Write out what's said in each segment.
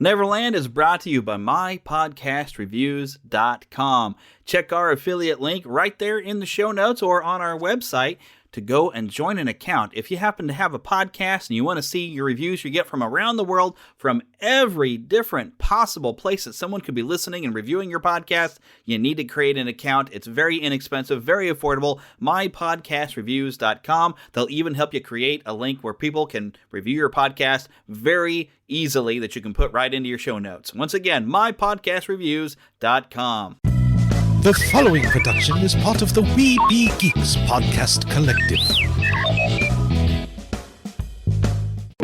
Neverland is brought to you by mypodcastreviews.com. Check our affiliate link right there in the show notes or on our website to go and join an account. If you happen to have a podcast and you want to see your reviews you get from around the world, from every different possible place that someone could be listening and reviewing your podcast, you need to create an account. It's very inexpensive, very affordable. mypodcastreviews.com. They'll even help you create a link where people can review your podcast very easily that you can put right into your show notes. Once again, mypodcastreviews.com. The following production is part of the We Be Geeks podcast collective.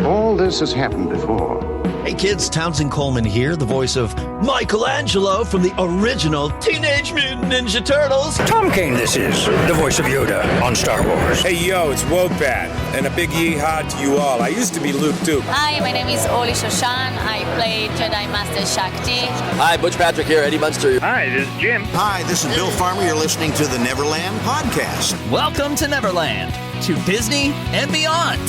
All this has happened before. Hey kids, Townsend Coleman here, the voice of Michelangelo from the original Teenage Mutant Ninja Turtles. Tom Kane this is, the voice of Yoda on Star Wars. Hey yo, it's Wopat, and a big yeehaw to you all. I used to be Luke too. Hi, my name is Oli Shoshan. I play Jedi Master Shakti. Hi, Butch Patrick here, Eddie Munster. Hi, this is Jim. Hi, this is Bill Farmer. You're listening to the Neverland podcast. Welcome to Neverland, to Disney and beyond.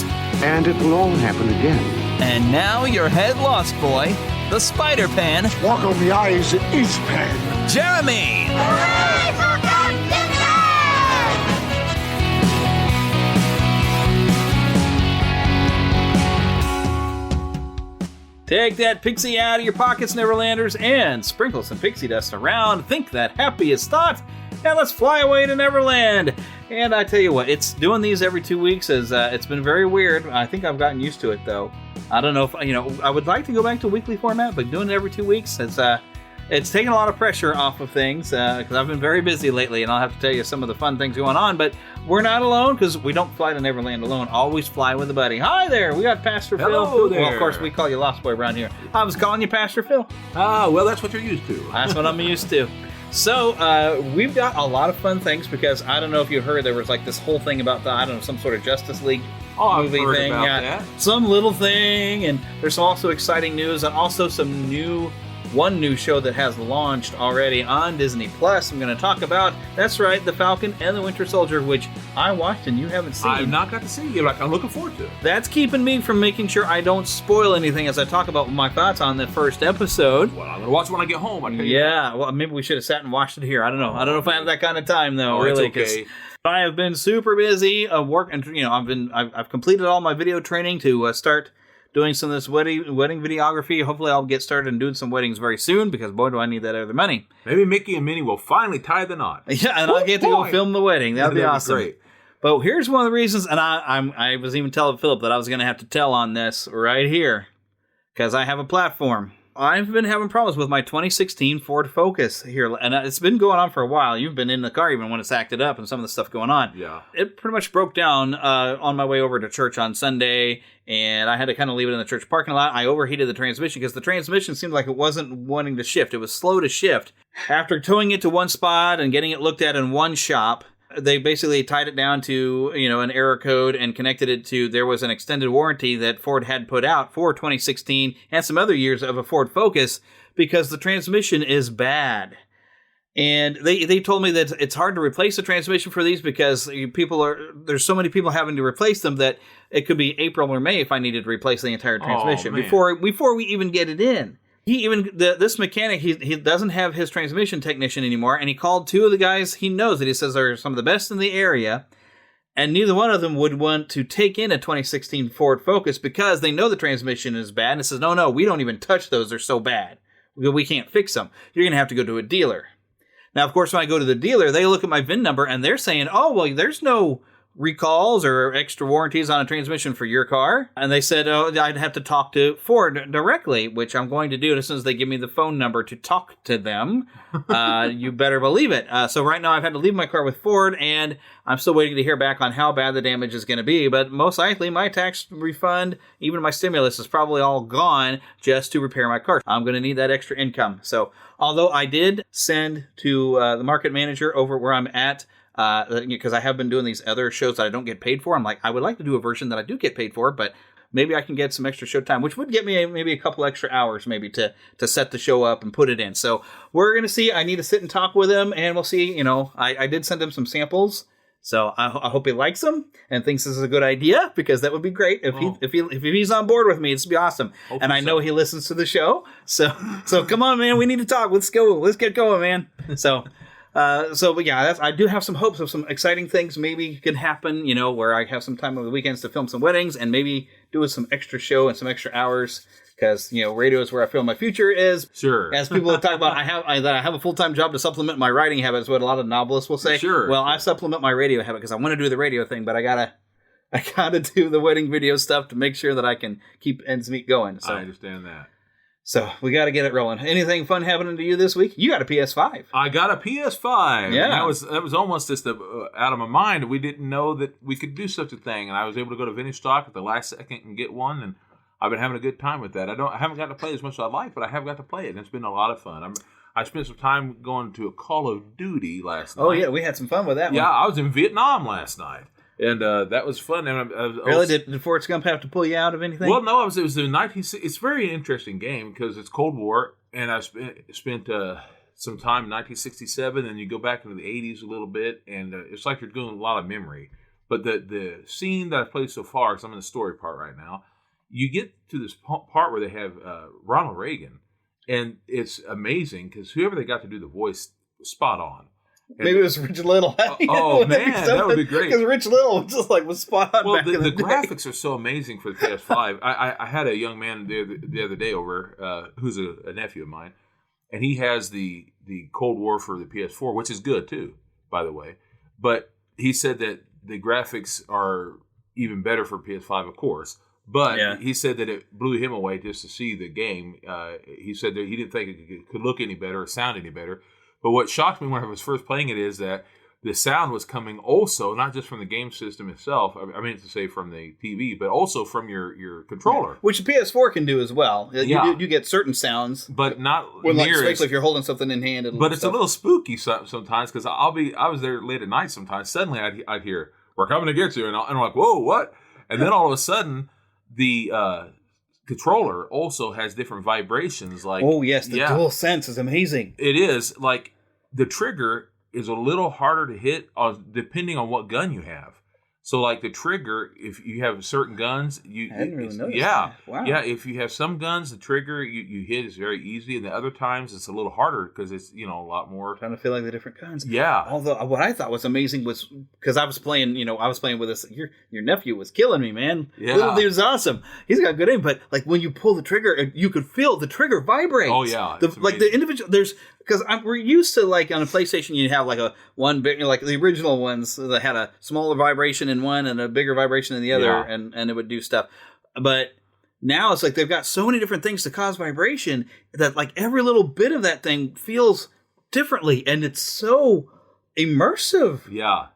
And it will all happen again. And now your head lost boy, the Spider-Pan. Walk on the eyes at East Pan. Jeremy. Hooray for Take that pixie out of your pockets, Neverlanders, and sprinkle some pixie dust around. Think that happiest thought, and let's fly away to Neverland. And I tell you what, it's doing these every 2 weeks. It's been very weird. I think I've gotten used to it, though. I don't know if, I would like to go back to weekly format, but doing it every 2 weeks, it's taken a lot of pressure off of things, because I've been very busy lately, and I'll have to tell you some of the fun things going on, but we're not alone, because we don't fly to Neverland alone. Always fly with a buddy. Hi there, we got Pastor Phil. Hello there. Well, of course, we call you Lost Boy around here. I was calling you Pastor Phil. Well, that's what you're used to. That's what I'm used to. So, we've got a lot of fun things, because I don't know if you heard, there was like this whole thing about some sort of Justice League movie I've heard thing. About yeah, that. some little thing, and there's also exciting news, and also one new show that has launched already on Disney Plus. I'm going to talk about, that's right, The Falcon and the Winter Soldier, which I watched and you haven't seen. I've not got to see it, but I'm looking forward to it. That's keeping me from making sure I don't spoil anything as I talk about my thoughts on the first episode. Well, I'm going to watch it when I get home. Yeah, well, maybe we should have sat and watched it here. I don't know. I don't know if I have that kind of time, though. Really, it's okay. I have been super busy working. I've completed all my video training to start doing some of this wedding videography. Hopefully I'll get started and doing some weddings very soon, because boy, do I need that other money. Maybe Mickey and Minnie will finally tie the knot. Yeah, and I'll get to go film the wedding. That'd be awesome. Great. But here's one of the reasons, and I was even telling Phillip that I was going to have to tell on this right here, because I have a platform. I've been having problems with my 2016 Ford Focus here, and it's been going on for a while. You've been in the car even when it's acted up and some of the stuff going on. Yeah. It pretty much broke down on my way over to church on Sunday, and I had to kind of leave it in the church parking lot. I overheated the transmission because the transmission seemed like it wasn't wanting to shift. It was slow to shift. After towing it to one spot and getting it looked at in one shop, they basically tied it down to, an error code and connected it to, there was an extended warranty that Ford had put out for 2016 and some other years of a Ford Focus, because the transmission is bad. And they told me that it's hard to replace the transmission for these because there's so many people having to replace them that it could be April or May if I needed to replace the entire transmission before we even get it in. This mechanic, he doesn't have his transmission technician anymore, and he called two of the guys he knows that he says are some of the best in the area, and neither one of them would want to take in a 2016 Ford Focus because they know the transmission is bad, and it says, no, we don't even touch those, they're so bad. We can't fix them. You're going to have to go to a dealer. Now, of course, when I go to the dealer, they look at my VIN number, and they're saying, there's no recalls or extra warranties on a transmission for your car. And they said, I'd have to talk to Ford directly, which I'm going to do as soon as they give me the phone number to talk to them. You better believe it. So right now I've had to leave my car with Ford, and I'm still waiting to hear back on how bad the damage is going to be. But most likely my tax refund, even my stimulus, is probably all gone just to repair my car. I'm going to need that extra income. So although I did send to the market manager over where I'm at, because I have been doing these other shows that I don't get paid for. I'm like, I would like to do a version that I do get paid for, but maybe I can get some extra show time, which would get me maybe a couple extra hours maybe to set the show up and put it in. So we're going to see. I need to sit and talk with him, and we'll see. I did send him some samples So I hope he likes them and thinks this is a good idea, because that would be great if he's on board with me. It's be awesome. And I know he listens to the show. So come on, man. We need to talk. Let's go. Let's get going, man. But yeah, I do have some hopes of some exciting things maybe could happen, where I have some time on the weekends to film some weddings and maybe do some extra show and some extra hours, because, radio is where I feel my future is. Sure. As people talk about, I have a full-time job to supplement my writing habit, is what a lot of novelists will say. Sure. Well, I supplement my radio habit because I want to do the radio thing, but I gotta do the wedding video stuff to make sure that I can keep ends meet going. So. I understand that. So we got to get it rolling. Anything fun happening to you this week? You got a PS5. I got a PS5. Yeah, that was almost just out of my mind. We didn't know that we could do such a thing, and I was able to go to vintage stock at the last second and get one, and I've been having a good time with that. I haven't got to play as much as I'd like, but I have got to play it, and it's been a lot of fun. I spent some time going to a Call of Duty last night. Oh yeah, we had some fun with that one. Yeah, I was in Vietnam last night. And that was fun. And really? Did Forrest Gump have to pull you out of anything? Well, no. It was the 1960s. It's a very interesting game because it's Cold War, and I spent some time in 1967, and you go back into the 80s a little bit, and it's like you're doing a lot of memory. But the scene that I've played so far, because I'm in the story part right now, you get to this part where they have Ronald Reagan, and it's amazing because whoever they got to do the voice was spot on. Maybe it was Rich Little. Oh man, that would be great. Because Rich Little was spot on. Well, back in the graphics are so amazing for the PS5. I had a young man the other day over who's a nephew of mine, and he has the Cold War for the PS4, which is good too, by the way. But he said that the graphics are even better for PS5, of course. But he said that it blew him away just to see the game. He said that he didn't think it could look any better or sound any better. But what shocked me when I was first playing it is that the sound was coming also, not just from the game system itself, I mean to say from the TV, but also from your controller. Which the PS4 can do as well. Yeah. You get certain sounds. But not especially if you're holding something in hand. But it's a little spooky sometimes, because I was there late at night sometimes. Suddenly I'd hear, "We're coming to get you." And I'm like, "Whoa, what?" And then all of a sudden, the controller also has different vibrations. Like, oh yes, the dual sense is amazing. It is. Like, the trigger is a little harder to hit depending on what gun you have. So, like, the trigger, if you have certain guns, I didn't really notice that. Wow. Yeah, if you have some guns, the trigger you hit is very easy, and the other times it's a little harder because it's, a lot more. Trying to feel like the different guns. Yeah. Although what I thought was amazing was, because I was playing with this. Your nephew was killing me, man. Yeah. Little dude's awesome. He's got good aim, but like when you pull the trigger, you could feel the trigger vibrate. Oh yeah. Like the individual, because we're used to, like, on a PlayStation, you have like a one big, like the original ones that had a smaller vibration in one and a bigger vibration in the other, and it would do stuff. But now it's like they've got so many different things to cause vibration that, like, every little bit of that thing feels differently, and it's so immersive. Yeah.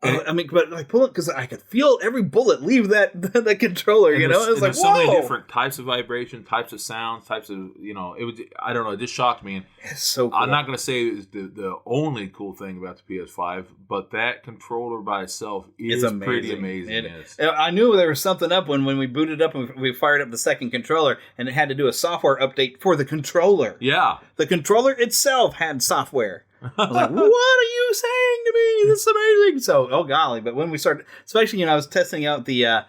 I mean, but like pull it, because I could feel every bullet leave that controller. And it's like, there's so many different types of vibration, types of sounds, types of it was. I don't know. It just shocked me. And it's so cool. I'm not going to say it's the only cool thing about the PS5, but that controller by itself is pretty amazing. I knew there was something up when we booted up and we fired up the second controller, and it had to do a software update for the controller. Yeah, the controller itself had software. I was like, what are you saying to me? This is amazing. So, oh golly. But when we started, especially, I was testing out the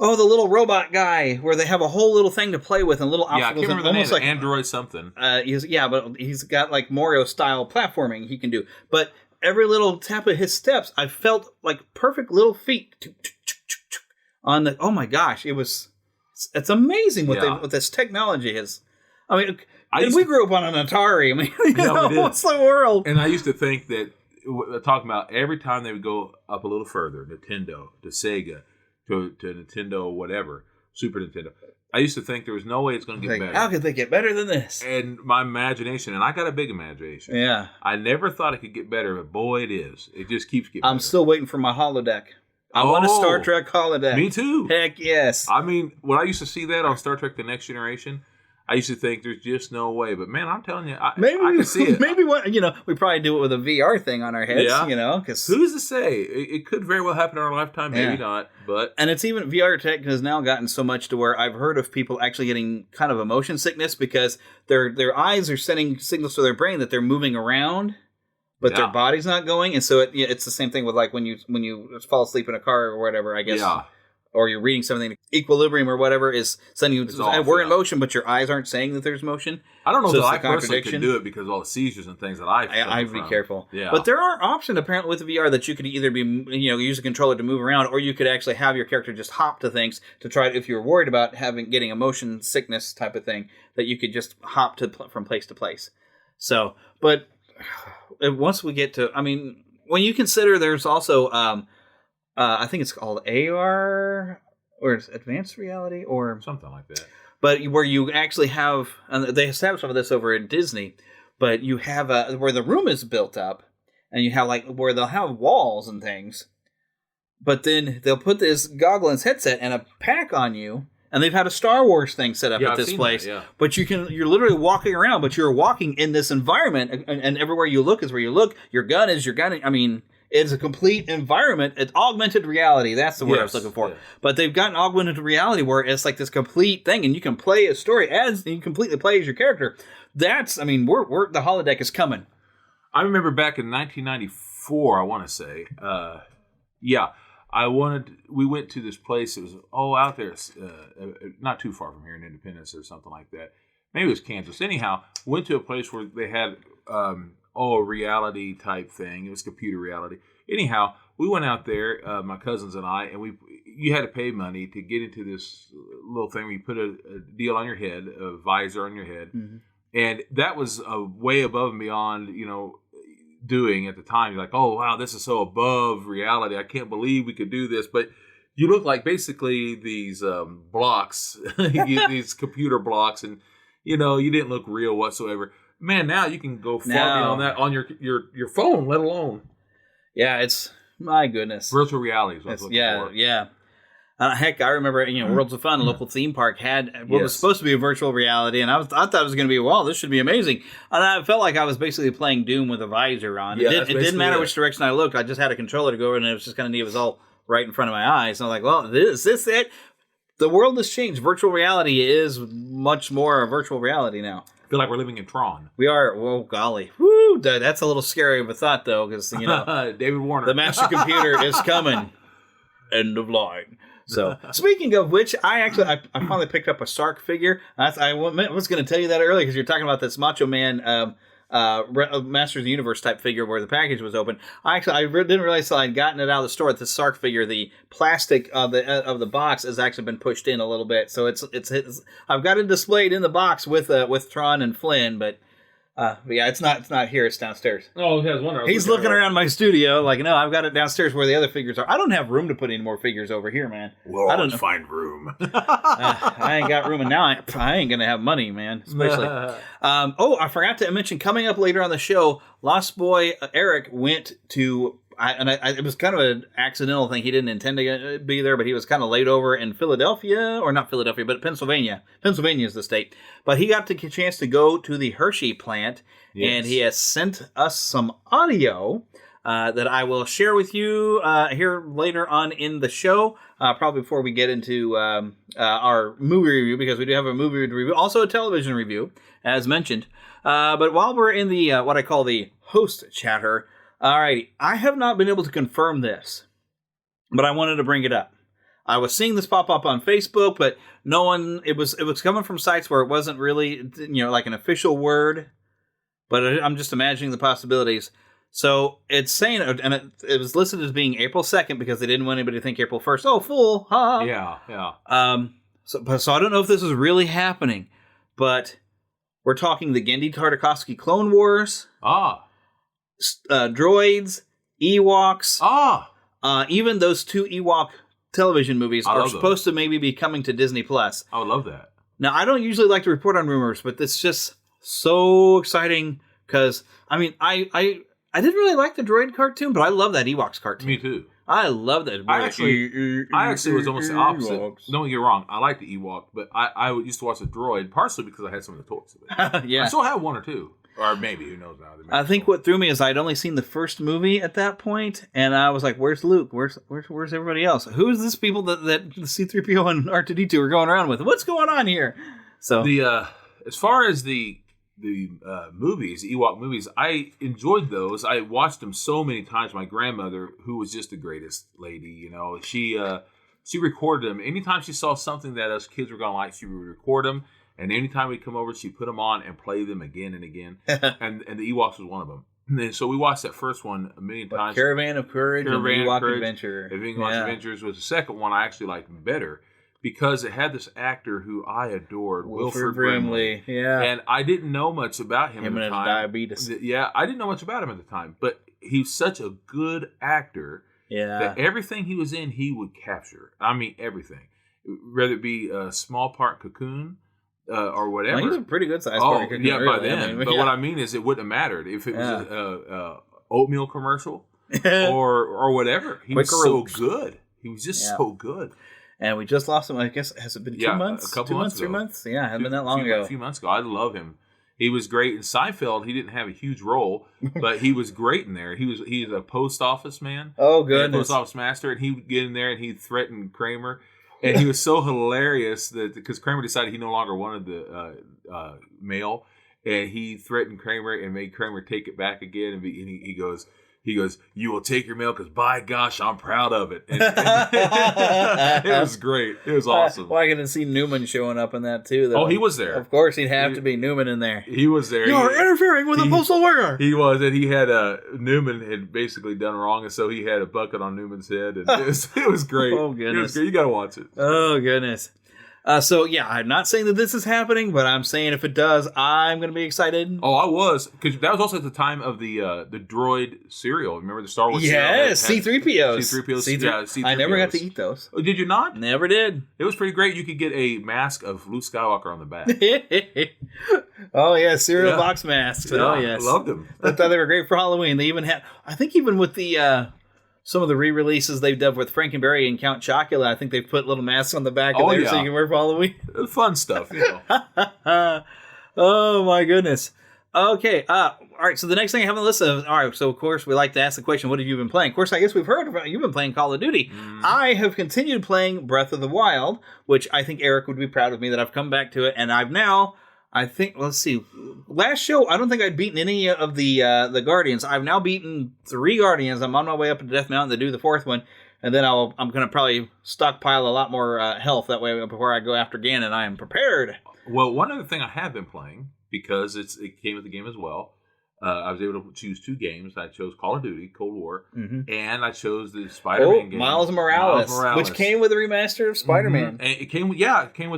little robot guy where they have a whole little thing to play with and little obstacles. Yeah, I can't remember the name, like Android something. But he's got like Mario style platforming he can do. But every little tap of his steps, I felt like perfect little feet on the, oh my gosh, it's amazing what this technology is. I mean, we grew up on an Atari. I mean, what's the world? And I used to think that, talking about every time they would go up a little further, Nintendo, to Sega, to Nintendo, whatever, Super Nintendo, I used to think there was no way it's going to get better. How could they get better than this? And my imagination, and I got a big imagination. Yeah. I never thought it could get better, but boy, it is. It just keeps getting better. I'm still waiting for my holodeck. I want a Star Trek holodeck. Me too. Heck yes. I mean, when I used to see that on Star Trek The Next Generation, I used to think there's just no way. But man, I'm telling you, I can see it. Maybe we probably do it with a VR thing on our heads, because who's to say? It could very well happen in our lifetime, maybe not. But and it's even VR tech has now gotten so much to where I've heard of people actually getting kind of a motion sickness because their eyes are sending signals to their brain that they're moving around. but their body's not going, and so it's the same thing with like when you fall asleep in a car or whatever, I guess. Yeah. Or you're reading something, equilibrium or whatever is sending you, we're in motion, but your eyes aren't saying that there's motion. I don't know if I personally can do it because of all the seizures and things that I'd be careful. Yeah. But there are options apparently with the VR that you could either be, use a controller to move around, or you could actually have your character just hop to things to try if you're worried about getting a motion sickness type of thing, that you could just hop from place to place. So, but once we get to, when you consider there's also, I think it's called AR or advanced reality or something like that. But where you actually have, and they established some of this over in Disney, but you have where the room is built up, and you have where they'll have walls and things, but then they'll put this goggle and headset and a pack on you, and they've had a Star Wars thing set up at this place. That, yeah. But you're literally walking around, but you're walking in this environment, and everywhere you look is where you look. Your gun is your gun. It's a complete environment. It's augmented reality. That's the word I was looking for. Yeah. But they've gotten augmented reality where it's like this complete thing, and you can play a story and you completely play as your character. That's, we're the holodeck is coming. I remember back in 1994, I want to say, we went to this place. It was out there, not too far from here in Independence or something like that. Maybe it was Kansas. Anyhow, went to a place where they had a reality type thing. It was computer reality. Anyhow, we went out there, my cousins and I, and you had to pay money to get into this little thing where you put a deal on your head, a visor on your head, and that was way above and beyond, doing at the time. You're like, oh wow, this is so above reality. I can't believe we could do this. But you look like basically these blocks, these computer blocks, and you didn't look real whatsoever. Man, now you can go far beyond that on your phone, let alone. Yeah, it's, my goodness. Virtual reality is what I was looking for. Yeah. Heck, I remember, Worlds of Fun, a local theme park, had what was supposed to be a virtual reality, and I thought it was going to be, wow, this should be amazing. And I felt like I was basically playing Doom with a visor on. Yeah, it didn't matter which direction I looked. I just had a controller to go over, and it was just kind of neat. It was all right in front of my eyes. And I was like, well, is this it? The world has changed. Virtual reality is much more a virtual reality now. I feel like we're living in Tron. We are. Oh, golly. Woo! That's a little scary of a thought, though, because, David Warner. The master computer is coming. End of line. So, speaking of which, I finally picked up a Sark figure. I was going to tell you that earlier because you're talking about this Macho Man Masters of the Universe type figure where the package was open. I didn't realize until I'd gotten it out of the store that the Sark figure, the plastic of the box has actually been pushed in a little bit. So it's I've got it displayed in the box with Tron and Flynn, but it's not here. It's downstairs. Oh, he has one. He's looking around my studio like, no, I've got it downstairs where the other figures are. I don't have room to put any more figures over here, man. We'll always find room. I ain't got room, and now I ain't gonna have money, man. Especially. I forgot to mention coming up later on the show, Lost Boy Eric went to. It was kind of an accidental thing. He didn't intend to be there, but he was kind of laid over in Philadelphia, or not Philadelphia, but Pennsylvania. Pennsylvania is the state. But he got the chance to go to the Hershey plant, and he has sent us some audio that I will share with you here later on in the show, probably before we get into our movie review, because we do have a movie review, also a television review, as mentioned. But while we're in the what I call the host chatter, alrighty, I have not been able to confirm this, but I wanted to bring it up. I was seeing this pop up on Facebook, but no one. It was coming from sites where it wasn't really, like an official word. But I'm just imagining the possibilities. So it's saying, and it was listed as being April 2nd because they didn't want anybody to think April 1st. Oh, fool! Ha! Yeah. So I don't know if this is really happening, but we're talking the Genndy Tartakovsky Clone Wars. Droids, Ewoks. Even those two Ewok television movies are supposed to maybe be coming to Disney Plus. I would love that. Now, I don't usually like to report on rumors, but it's just so exciting because I didn't really like the droid cartoon, but I love that Ewoks cartoon. Me too. I love that. I actually was almost the opposite. Ewoks. Don't get wrong. I like the Ewok, but I used to watch the droid partially because I had some of the toys of it. Yeah. I still have one or two. Or maybe, who knows now. I think what threw me is I'd only seen the first movie at that point, and I was like, where's Luke? Where's everybody else? Who is this people that C-3PO and R2-D2 are going around with? What's going on here? So as far as the movies, Ewok movies, I enjoyed those. I watched them so many times. My grandmother, who was just the greatest lady, she recorded them. Anytime she saw something that us kids were going to like, she would record them. And anytime we'd come over, she'd put them on and play them again and again. and the Ewoks was one of them. And so we watched that first one a million times. Caravan of Courage and Ewok Adventure. Ewok Adventures was the second one I actually liked better because it had this actor who I adored, Wilford Brimley. Yeah. And I didn't know much about him at the and time. Diabetes. Yeah, I didn't know much about him at the time. But he's such a good actor that everything he was in, he would capture. I mean, everything. Whether it be a small part Cocoon, or whatever. Well, he's a pretty good size part. Yeah, by then. But what I mean is, it wouldn't have mattered if it was a oatmeal commercial or whatever. He was so good. He was just so good. And we just lost him. I guess has it been 2 months? A couple months, 3 months. Yeah, it hasn't been that long ago. A few months ago. I love him. He was great in Seinfeld. He didn't have a huge role, but he was great in there. He's a post office man. Oh, goodness. Post office master, and he would get in there and he'd threaten Kramer. And he was so hilarious that because Kramer decided he no longer wanted the mail, and he threatened Kramer and made Kramer take it back again. And he goes, "You will take your mail because by gosh, I'm proud of it." And it was great. It was awesome. Well, I can see Newman showing up in that too, though. Oh, he was there. Of course, he'd have to be Newman in there. He was there. You're interfering with a postal worker. He was, and he had Newman had basically done wrong, and so he had a bucket on Newman's head, and it was great. Oh goodness, it was great. You got to watch it. Oh goodness. So yeah, I'm not saying that this is happening, but I'm saying if it does, I'm going to be excited. Oh, I was, because that was also at the time of the droid cereal. Remember the Star Wars cereal? Yes, C-3POs. C-3POs. Yeah, C-3POs. I never got to eat those. Oh, did you not? Never did. It was pretty great. You could get a mask of Luke Skywalker on the back. Oh yeah, cereal box masks. Yeah, oh yes, I loved them. I thought they were great for Halloween. They even had, I think, even with the some of the re-releases they've done with Frankenberry and Count Chocula, I think they've put little masks on the back of there so you can wear for Halloween. Fun stuff, Oh my goodness. Okay, all right, so the next thing I have on the list of, all right, so of course we like to ask the question, what have you been playing? Of course, I guess we've heard about, you've been playing Call of Duty. I have continued playing Breath of the Wild, which I think Eric would be proud of me that I've come back to it, and I've now, I think, let's see, last show, I don't think I'd beaten any of the Guardians. I've now beaten 3 Guardians. I'm on my way up to Death Mountain to do the 4th one, and then I'm going to probably stockpile a lot more health that way before I go after Ganon. I am prepared. Well, one other thing I have been playing, because it came with the game as well, I was able to choose 2 games. I chose Call of Duty, Cold War, and I chose the Spider-Man game. Miles Morales, which came with a remaster of Spider-Man. And it came with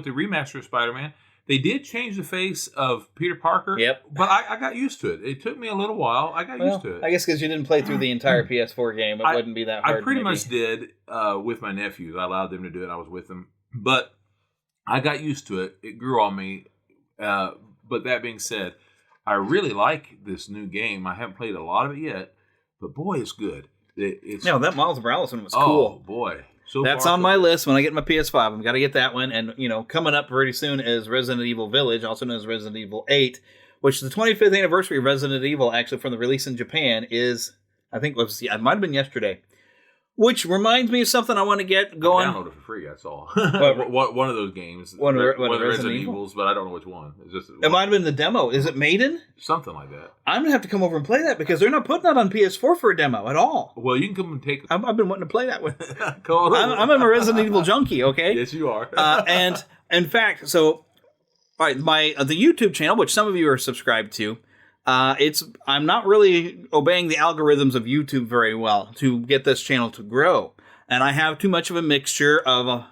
the remaster of Spider-Man. They did change the face of Peter Parker, but I got used to it. It took me a little while. I got used to it. I guess because you didn't play through the entire PS4 game, it wouldn't be that hard. I pretty much did with my nephews. I allowed them to do it. I was with them. But I got used to it. It grew on me. But that being said, I really like this new game. I haven't played a lot of it yet, but boy, it's good. That Miles Morales one was cool. Oh, boy. That's on my list when I get my PS5. I've got to get that one. And, coming up pretty soon is Resident Evil Village, also known as Resident Evil 8, which the 25th anniversary of Resident Evil, actually from the release in Japan, is, I think, it might have been yesterday. Which reminds me of something I want to get going. I downloaded it for free, that's all. One of those games. One of Resident Evils, but I don't know which one. It might have been the demo. Is it Maiden? Something like that. I'm going to have to come over and play that because they're not putting that on PS4 for a demo at all. Well, you can come and take it. I've been wanting to play that one. I'm a Resident Evil junkie, okay? Yes, you are. And in fact, so, all right, the YouTube channel, which some of you are subscribed to, I'm not really obeying the algorithms of YouTube very well to get this channel to grow. And I have too much of a mixture of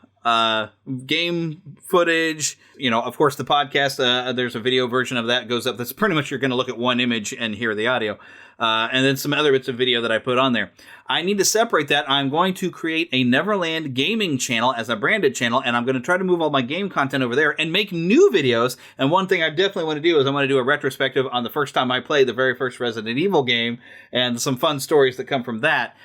game footage. Of course, the podcast, there's a video version of that goes up. That's pretty much you're going to look at one image and hear the audio. And then some other bits of video that I put on there. I need to separate that. I'm going to create a Neverland gaming channel as a branded channel, and I'm going to try to move all my game content over there and make new videos. And one thing I definitely want to do is I want to do a retrospective on the first time I played the very first Resident Evil game and some fun stories that come from that.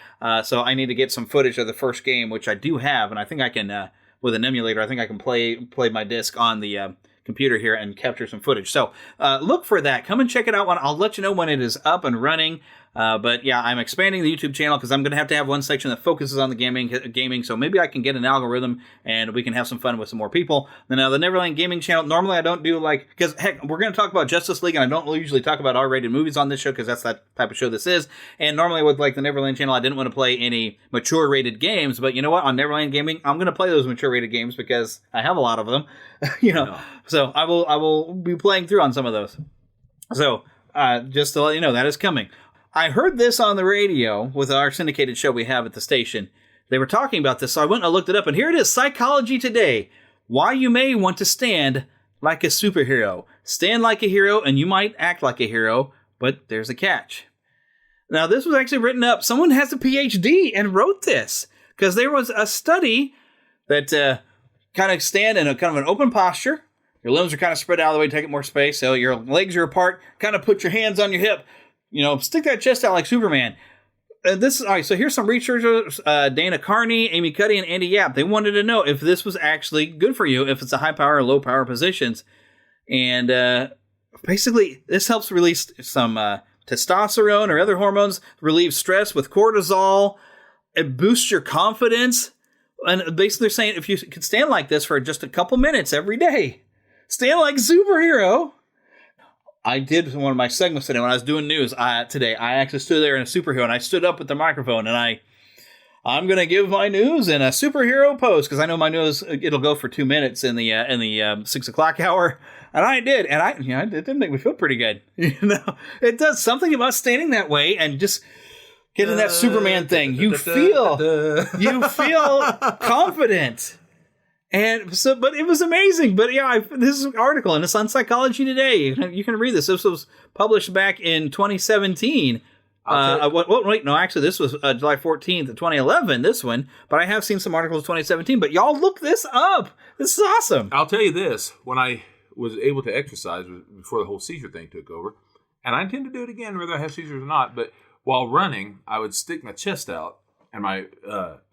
So I need to get some footage of the first game, which I do have, and I think I can, with an emulator, I think I can play my disc on the computer here and capture some footage. So look for that. Come and check it out. I'll let you know when it is up and running. But yeah, I'm expanding the YouTube channel because I'm going to have one section that focuses on the gaming. So maybe I can get an algorithm and we can have some fun with some more people. Now, the Neverland Gaming channel, normally I don't do because heck, we're going to talk about Justice League, and I don't usually talk about R-rated movies on this show because that's that type of show this is. And normally with the Neverland channel, I didn't want to play any mature rated games. But you know what? On Neverland Gaming, I'm going to play those mature rated games because I have a lot of them. So I will be playing through on some of those. So just to let you know, that is coming. I heard this on the radio with our syndicated show we have at the station. They were talking about this, so I went and looked it up, and here it is, Psychology Today. Why you may want to stand like a superhero. Stand like a hero, and you might act like a hero, but there's a catch. Now, this was actually written up. Someone has a PhD and wrote this, because there was a study that kind of stand in a kind of an open posture. Your limbs are kind of spread out of the way to take up more space, so your legs are apart. Kind of put your hands on your hip. Stick that chest out like Superman. All right, so here's some researchers, Dana Carney, Amy Cuddy, and Andy Yap. They wanted to know if this was actually good for you, if it's a high power or low power positions. And basically, this helps release some testosterone or other hormones, relieve stress with cortisol, it boosts your confidence. And basically, they're saying if you could stand like this for just a couple minutes every day, stand like a superhero. I did one of my segments today when I was doing news today. I actually stood there in a superhero, and I stood up with the microphone, and I'm going to give my news in a superhero pose because I know my news it'll go for 2 minutes in the 6 o'clock hour, and I did, and it did make me feel pretty good. It does something about standing that way and just getting that Superman thing. You feel confident. And so, but it was amazing. But yeah, this is an article, and it's on Psychology Today. You can read this. This was published back in 2017. Actually, this was July 14th of 2011, this one. But I have seen some articles of 2017. But y'all look this up. This is awesome. I'll tell you this. When I was able to exercise before the whole seizure thing took over, and I intend to do it again, whether I have seizures or not, but while running, I would stick my chest out, and my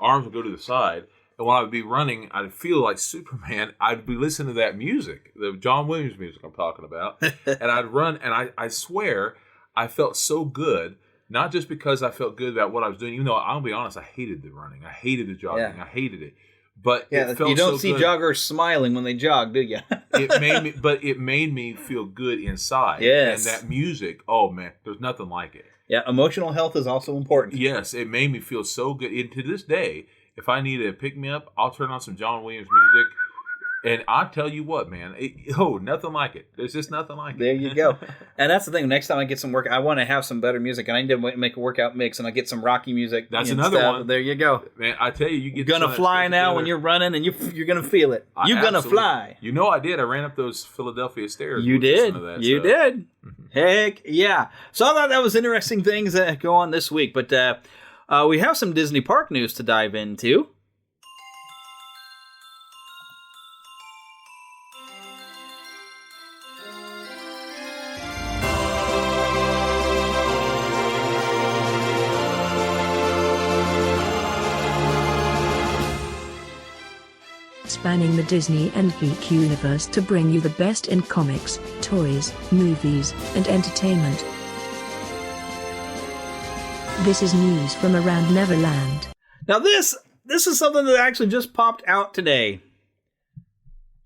arms would go to the side. And when I would be running, I'd feel like Superman. I'd be listening to that music, the John Williams music I'm talking about. And I'd run, and I swear I felt so good, not just because I felt good about what I was doing, even though I'll be honest, I hated the running. I hated the jogging. Yeah. I hated it. But it felt you don't so see good. Joggers smiling when they jog, do you? It made me feel good inside. Yes. And that music, oh man, there's nothing like it. Yeah, emotional health is also important. Yes, it made me feel so good. And to this day, if I need a pick-me-up, I'll turn on some John Williams music, and I'll tell you what, man, nothing like it. There's just nothing like it. There you go. And that's the thing. Next time I get some work, I want to have some better music, and I need to make a workout mix, and I get some Rocky music. That's another one. There you go. Man, I tell you, you're going to fly now when you're running, and you're going to feel it. You're going to fly. You know I did. I ran up those Philadelphia stairs. You did. You did. Heck, yeah. So I thought that was interesting things that go on this week, but we have some Disney park news to dive into. Spanning the Disney and geek universe to bring you the best in comics, toys, movies, and entertainment. This is news from around Neverland. Now this is something that actually just popped out today.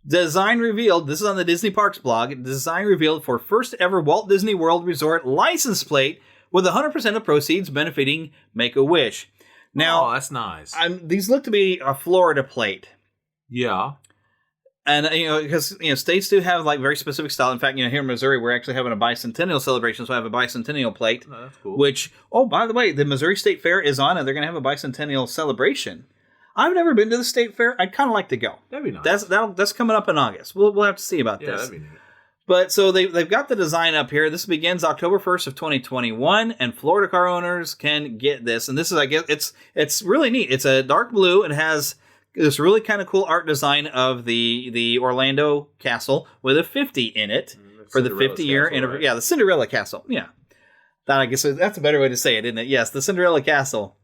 Design revealed, this is on the Disney Parks blog, design revealed for first ever Walt Disney World Resort license plate with 100% of proceeds benefiting Make-A-Wish. Now, that's nice. These look to be a Florida plate. Yeah. And, because, states do have, very specific style. In fact, here in Missouri, we're actually having a bicentennial celebration, so I have a bicentennial plate. Oh, that's cool. Which, by the way, the Missouri State Fair is on, and they're going to have a bicentennial celebration. I've never been to the State Fair. I'd kind of like to go. That'd be nice. That's coming up in August. We'll have to see about this. Yeah, that'd be neat. But, so they've got the design up here. This begins October 1st of 2021, and Florida car owners can get this. And this is, I guess, it's really neat. It's a dark blue. It has this really kind of cool art design of the Orlando castle with a 50 in it for the 50-year anniversary. Right? Yeah, the Cinderella castle. Yeah. I guess that's a better way to say it, isn't it? Yes, the Cinderella castle.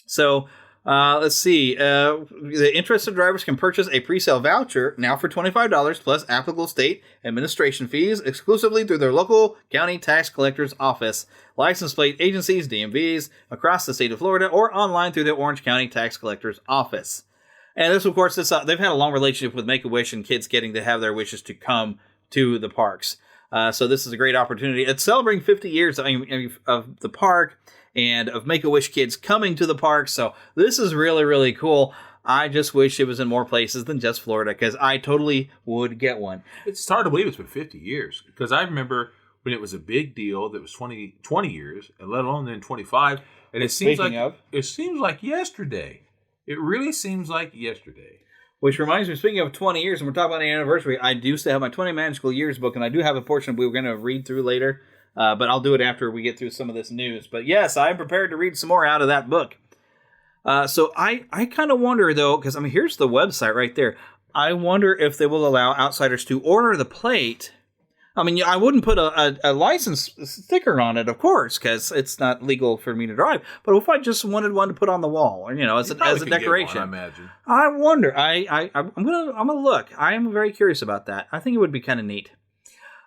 So Let's see. The interested drivers can purchase a pre-sale voucher now for $25 plus applicable state administration fees exclusively through their local county tax collector's office, license plate agencies, DMVs, across the state of Florida, or online through the Orange County tax collector's office. And this, of course, they've had a long relationship with Make-A-Wish and kids getting to have their wishes to come to the parks. So this is a great opportunity. It's celebrating 50 years of the park and of Make-A-Wish kids coming to the park. So this is really, really cool. I just wish it was in more places than just Florida, because I totally would get one. It's hard to believe it's been 50 years, because I remember when it was a big deal that was 20 years, and let alone then 25. And it seems like yesterday. It really seems like yesterday. Which reminds me, speaking of 20 years, and we're talking about the anniversary, I do still have my 20 Magical Years book, and I do have a portion we were going to read through later, but I'll do it after we get through some of this news. But yes, I'm prepared to read some more out of that book. So I kind of wonder, though, because, here's the website right there. I wonder if they will allow outsiders to order the plate. I wouldn't put a license sticker on it, of course, because it's not legal for me to drive. But if I just wanted one to put on the wall, or, as a decoration, I imagine. I wonder. I'm gonna look. I am very curious about that. I think it would be kind of neat.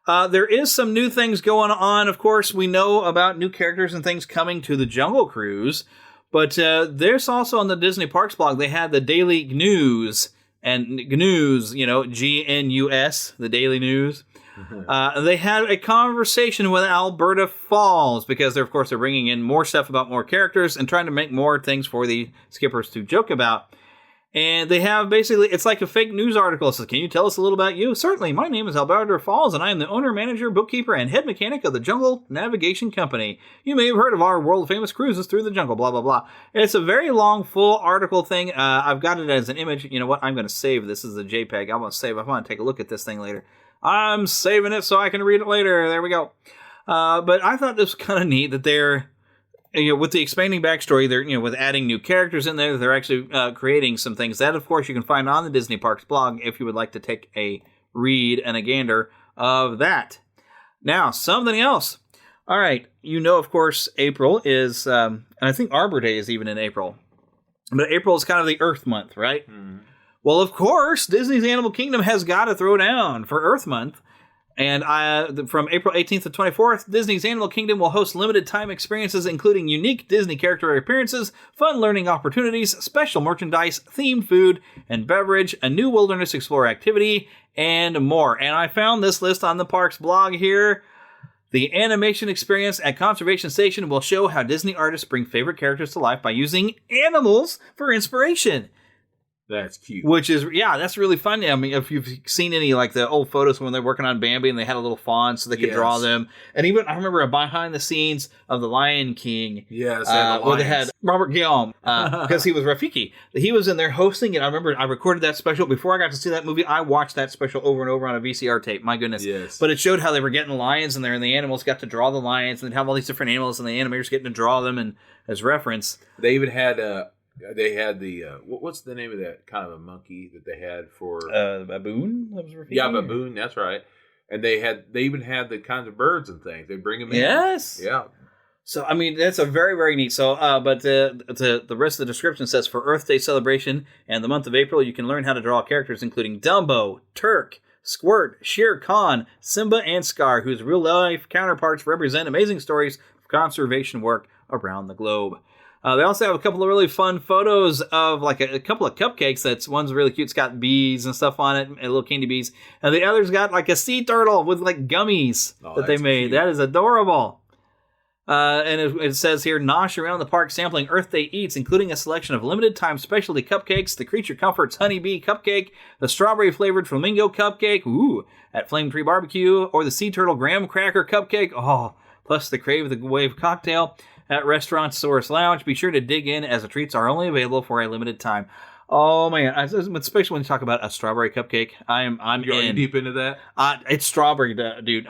There is some new things going on. Of course, we know about new characters and things coming to the Jungle Cruise. But there's also on the Disney Parks blog, they had the Daily News, and GNUS, GNUS, the Daily News. They had a conversation with Alberta Falls, because they're bringing in more stuff about more characters and trying to make more things for the skippers to joke about. And they have basically, it's like a fake news article. It says, can you tell us a little about you? Certainly. My name is Alberta Falls, and I am the owner, manager, bookkeeper, and head mechanic of the Jungle Navigation Company. You may have heard of our world-famous cruises through the jungle, blah, blah, blah. It's a very long, full article thing. I've got it as an image. You know what? I'm going to save this as a JPEG. I'm going to save. I want to take a look at this thing later. I'm saving it so I can read it later. There we go. But I thought this was kind of neat that they're, with the expanding backstory, they're, with adding new characters in there, they're actually creating some things that, of course, you can find on the Disney Parks blog if you would like to take a read and a gander of that. Now, something else. All right. Of course, April is, and I think Arbor Day is even in April. But April is kind of the Earth month, right? Mm. Well, of course, Disney's Animal Kingdom has got to throw down for Earth Month. And from April 18th to 24th, Disney's Animal Kingdom will host limited-time experiences, including unique Disney character appearances, fun learning opportunities, special merchandise, themed food and beverage, a new Wilderness Explorer activity, and more. And I found this list on the parks blog here. The animation experience at Conservation Station will show how Disney artists bring favorite characters to life by using animals for inspiration. That's cute. Which is, that's really fun. If you've seen any, the old photos when they're working on Bambi and they had a little fawn so they could draw them. And even, I remember a behind the scenes of The Lion King. Yes, where they had Robert Guillaume, because he was Rafiki. He was in there hosting it. I remember I recorded that special. Before I got to see that movie, I watched that special over and over on a VCR tape. My goodness. Yes. But it showed how they were getting lions in there, and the animals got to draw the lions, and they'd have all these different animals, and the animators getting to draw them and as reference. They even had... They had the what's the name of that kind of a monkey that they had for baboon? That was yeah, baboon. That's right. And they even had the kinds of birds and things. They bring them in. Yes. Yeah. So that's a very, very neat. So, but the rest of the description says for Earth Day celebration and the month of April, you can learn how to draw characters including Dumbo, Turk, Squirt, Shere Khan, Simba, and Scar, whose real life counterparts represent amazing stories of conservation work around the globe. They also have a couple of really fun photos of a couple of cupcakes. One's really cute. It's got bees and stuff on it, and little candy bees. And the other's got a sea turtle with gummies that they made. Cute. That is adorable. And it says here, nosh around the park sampling Earth Day eats, including a selection of limited time specialty cupcakes, the Creature Comforts Honeybee Cupcake, the strawberry flavored Flamingo Cupcake, at Flame Tree Barbecue, or the Sea Turtle Graham Cracker Cupcake, plus the Crave the Wave Cocktail at Restaurantsaurus Lounge. Be sure to dig in, as the treats are only available for a limited time. Oh man, especially when you talk about a strawberry cupcake, I'm You're deep into that. It's strawberry, dude.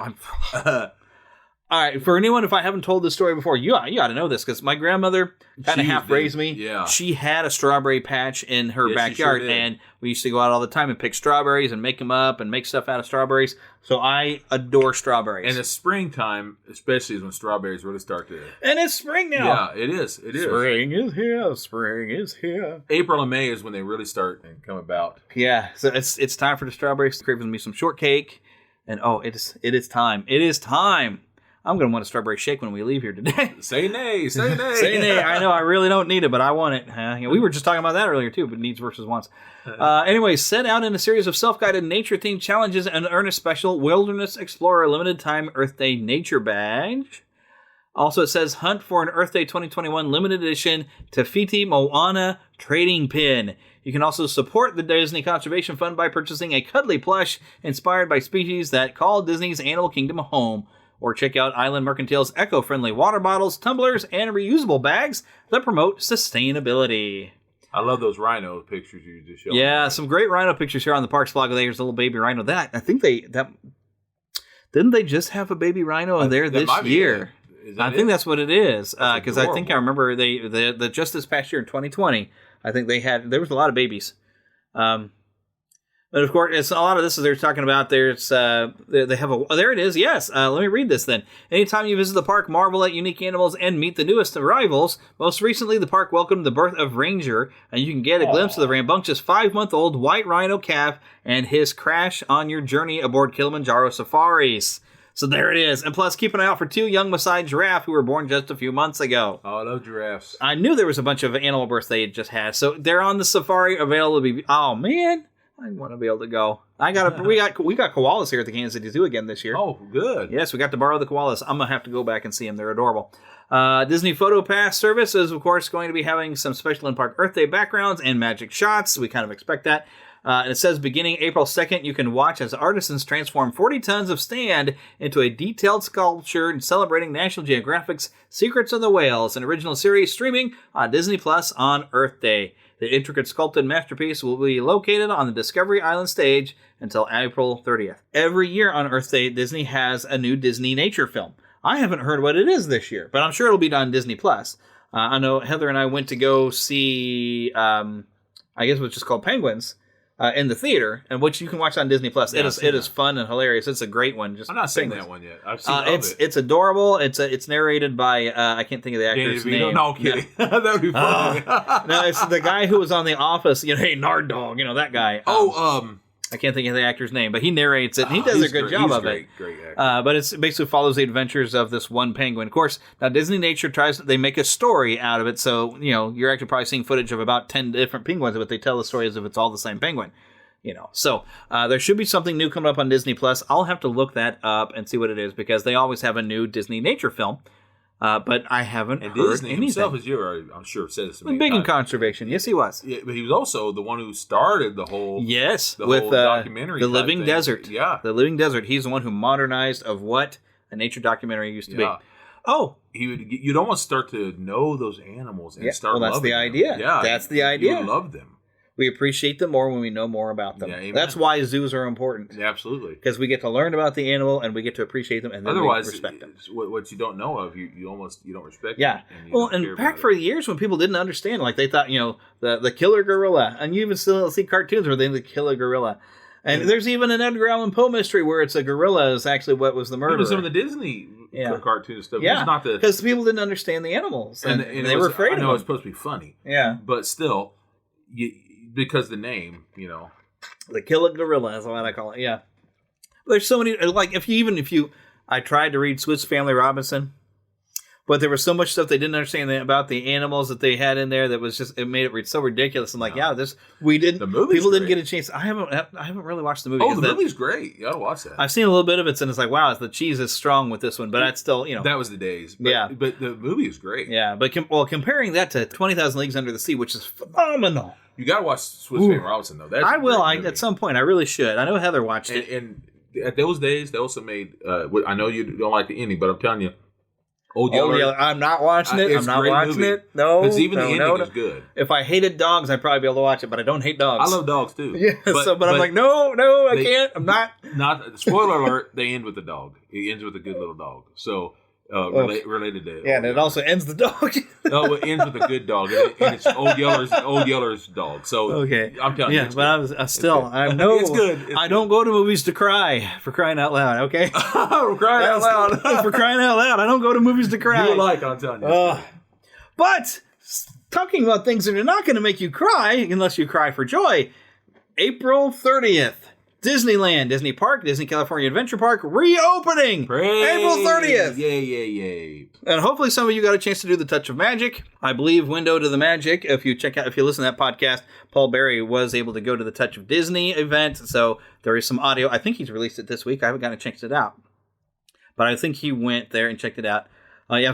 All right, for anyone, if I haven't told this story before, you ought to know this, because my grandmother kind of half-raised me. Yeah. She had a strawberry patch in her backyard, sure and we used to go out all the time and pick strawberries and make them up and make stuff out of strawberries. So I adore strawberries. And the springtime, especially, is when strawberries really start to... And it's spring now. Yeah, it is. It is. Spring is here. Spring is here. April and May is when they really start and come about. Yeah, so it's time for the strawberries. Craving me some shortcake. And it is time. It is time. I'm going to want a strawberry shake when we leave here today. Say nay. Say nay. Say nay. I know I really don't need it, but I want it. We were just talking about that earlier, too, but needs versus wants. Anyway, set out in a series of self-guided nature-themed challenges and earn a special Wilderness Explorer Limited Time Earth Day Nature Badge. Also, it says hunt for an Earth Day 2021 limited edition Tafiti Moana trading pin. You can also support the Disney Conservation Fund by purchasing a cuddly plush inspired by species that call Disney's Animal Kingdom home. Or check out Island Mercantile's eco-friendly water bottles, tumblers, and reusable bags that promote sustainability. I love those rhino pictures you just showed. Yeah, some great rhino pictures here on the Parks blog. There's a little baby rhino. I think didn't they just have a baby rhino there this year? I think that's what it is. Because I think I remember they just this past year in 2020. I think there was a lot of babies. But of course, it's a lot of this is they're talking about. There's they have there it is. Yes, let me read this then. Anytime you visit the park, marvel at unique animals and meet the newest arrivals. Most recently, the park welcomed the birth of Ranger, and you can get a glimpse of the rambunctious 5-month-old white rhino calf and his crash on your journey aboard Kilimanjaro Safaris. So there it is. And plus, keep an eye out for 2 young Maasai giraffe who were born just a few months ago. Oh, I love giraffes. I knew there was a bunch of animal births they had just had. So they're on the safari available to be. Oh man, I want to be able to go. We got koalas here at the Kansas City Zoo again this year. Oh, good. Yes, we got to borrow the koalas. I'm gonna have to go back and see them. They're adorable. Disney Photo Pass service is, of course, going to be having some special in-park Earth Day backgrounds and magic shots. We kind of expect that. And it says beginning April 2nd, you can watch as artisans transform 40 tons of sand into a detailed sculpture celebrating National Geographic's Secrets of the Whales, an original series streaming on Disney Plus on Earth Day. The intricate sculpted masterpiece will be located on the Discovery Island stage until April 30th. Every year on Earth Day, Disney has a new Disney nature film. I haven't heard what it is this year, but I'm sure it'll be on Disney Plus. I know Heather and I went to go see, I guess it was just called Penguins. In the theater, and which you can watch on Disney Plus. Yeah, it is fun and hilarious. It's a great one. I'm not seeing that one yet. I've seen it's adorable. It's narrated by I can't think of the actor's name. No, kidding. That would be funny. No, it's the guy who was on The Office. Hey, Nard Dog. that guy. I can't think of the actor's name, but he narrates it. And he does a good job of it. Great actor. But it basically follows the adventures of this one penguin. Of course, now Disney Nature they make a story out of it. So, you're actually probably seeing footage of about 10 different penguins, but they tell the story as if it's all the same penguin. So there should be something new coming up on Disney Plus. I'll have to look that up and see what it is because they always have a new Disney nature film. But I haven't heard Disney anything. himself, as I'm sure, said this to me. Big in conservation. Yes, he was. Yeah, but he was also the one who started the whole whole documentary. The Living Desert. Yeah. The Living Desert. He's the one who modernized of what a nature documentary used to be. Oh. You'd almost start to know those animals and start loving them. That's the idea. Yeah. That's the idea. You love them. We appreciate them more when we know more about them. Yeah, that's why zoos are important. Yeah, absolutely. Because we get to learn about the animal and we get to appreciate them and then otherwise, we respect them. What you don't know of, you don't respect. Yeah. And back for years when people didn't understand, like they thought, the killer gorilla. And you even still see cartoons where they kill a gorilla. And there's even an Edgar Allan Poe mystery where it's a gorilla is actually what was the murderer. Even some of the Disney cartoon stuff. Yeah, because people didn't understand the animals. And they were afraid of them. I know it's supposed to be funny. Yeah. But still, because the name, the killer gorilla is what I call it. Yeah, there's so many. Like if you, I tried to read Swiss Family Robinson, but there was so much stuff they didn't understand about the animals that they had in there that was just it made it so ridiculous. I'm like, we didn't. The movie's people didn't great. get a chance. I haven't really watched the movie. Oh, the movie's great. You gotta watch that. I've seen a little bit of it, and it's like, wow, the cheese is strong with this one, but that's still, that was the days. But, but the movie is great. Yeah, but comparing that to 20,000 Leagues Under the Sea, which is phenomenal. You got to watch Swiss Family Robinson, though. I will. At some point, I really should. I know Heather watched it. And at those days, they also made. I know you don't like the ending, but I'm telling you, Old Yeller. I'm not watching it. I'm not watching it. No, because even the ending no. is good. If I hated dogs, I'd probably be able to watch it, but I don't hate dogs. I love dogs too. Yeah, but I'm like, no, I can't. I'm not. Not spoiler alert. They end with the dog. It ends with a good little dog. So related to and it also ends the dog. No, it ends with a good dog, and it's Old Yeller's dog. So okay, I'm telling you, but I know it's good. I don't go to movies to cry, for crying out loud. Okay, for crying out loud. For crying out loud, I don't go to movies to cry. You like, I'm telling you. But talking about things that are not going to make you cry unless you cry for joy. April 30th. Disneyland, Disney Park, Disney California Adventure Park reopening. April 30th. Yay. And hopefully some of you got a chance to do the Touch of Magic. I believe Window to the Magic, if you listen to that podcast, Paul Berry was able to go to the Touch of Disney event. So there is some audio. I think he's released it this week. I haven't gotten to check it out. But I think he went there and checked it out.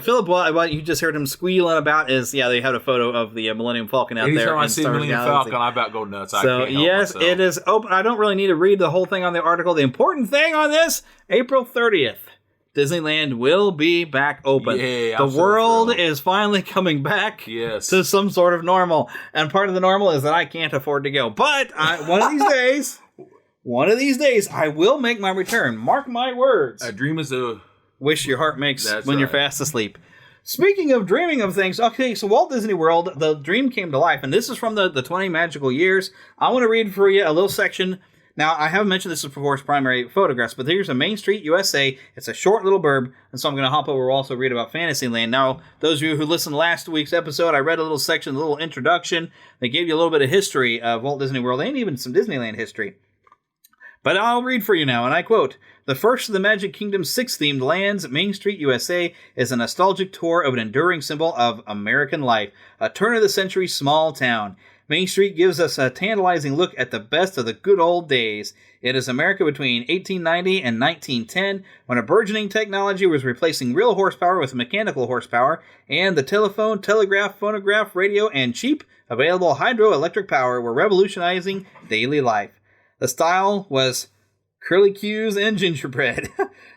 Phillip, what you just heard him squealing about they had a photo of the Millennium Falcon out there. Anytime I see Millennium Falcon, I about go nuts. So, yes, it is open. I don't really need to read the whole thing on the article. The important thing on this, April 30th, Disneyland will be back open. Yeah, the world is finally coming back to some sort of normal. And part of the normal is that I can't afford to go. But one of these days, I will make my return. Mark my words. A dream is a... wish your heart makes when you're fast asleep. Speaking of dreaming of things, okay, so Walt Disney World, the dream came to life, and this is from the 20 magical years. I want to read for you a little section. Now, I haven't mentioned this before as primary photographs, but here's a Main Street, USA. It's a short little blurb, and so I'm going to hop over and also read about Fantasyland. Now, those of you who listened to last week's episode, I read a little section, a little introduction. They gave you a little bit of history of Walt Disney World and even some Disneyland history. But I'll read for you now, and I quote, "The first of the Magic Kingdom's 6 themed lands, Main Street, USA, is a nostalgic tour of an enduring symbol of American life, a turn-of-the-century small town. Main Street gives us a tantalizing look at the best of the good old days. It is America between 1890 and 1910, when a burgeoning technology was replacing real horsepower with mechanical horsepower, and the telephone, telegraph, phonograph, radio, and cheap, available hydroelectric power were revolutionizing daily life. The style was curly cues and gingerbread.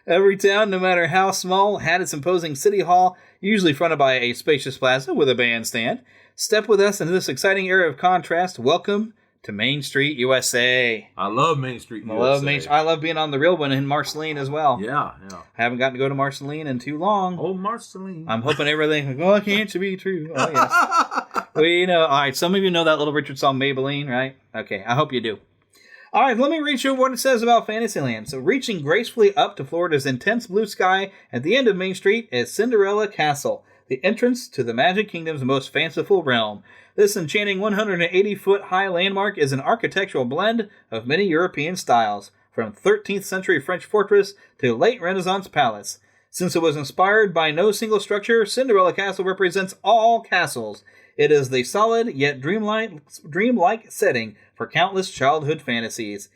Every town, no matter how small, had its imposing city hall, usually fronted by a spacious plaza with a bandstand. Step with us into this exciting era of contrast. Welcome to Main Street, USA." I love Main Street, USA. I love being on the real one in Marceline as well. Yeah. I haven't gotten to go to Marceline in too long. Oh, Marceline. I'm hoping everything, can't you be true? Oh, yes. Well, all right, some of you know that Little Richard song, Maybelline, right? Okay, I hope you do. All right, let me read you what it says about Fantasyland. So, reaching gracefully up to Florida's intense blue sky at the end of Main Street is Cinderella Castle, the entrance to the Magic Kingdom's most fanciful realm. This enchanting 180-foot-high landmark is an architectural blend of many European styles, from 13th century French fortress to late Renaissance palace. Since it was inspired by no single structure, Cinderella Castle represents all castles. It is the solid yet dreamlike setting for countless childhood fantasies.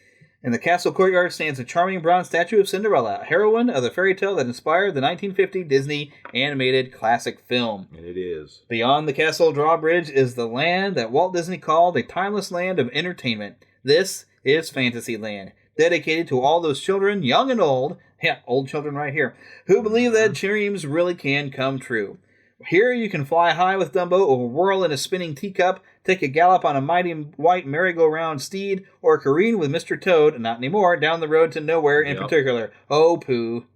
In the castle courtyard stands a charming bronze statue of Cinderella, a heroine of the fairy tale that inspired the 1950 Disney animated classic film. And it is. Beyond the castle drawbridge is the land that Walt Disney called a timeless land of entertainment. This is Fantasyland, dedicated to all those children, young and old, old children right here, who believe that dreams really can come true. Here you can fly high with Dumbo, or whirl in a spinning teacup, take a gallop on a mighty white merry-go-round steed, or careen with Mr. Toad, not anymore, down the road to nowhere in particular. Oh, poo.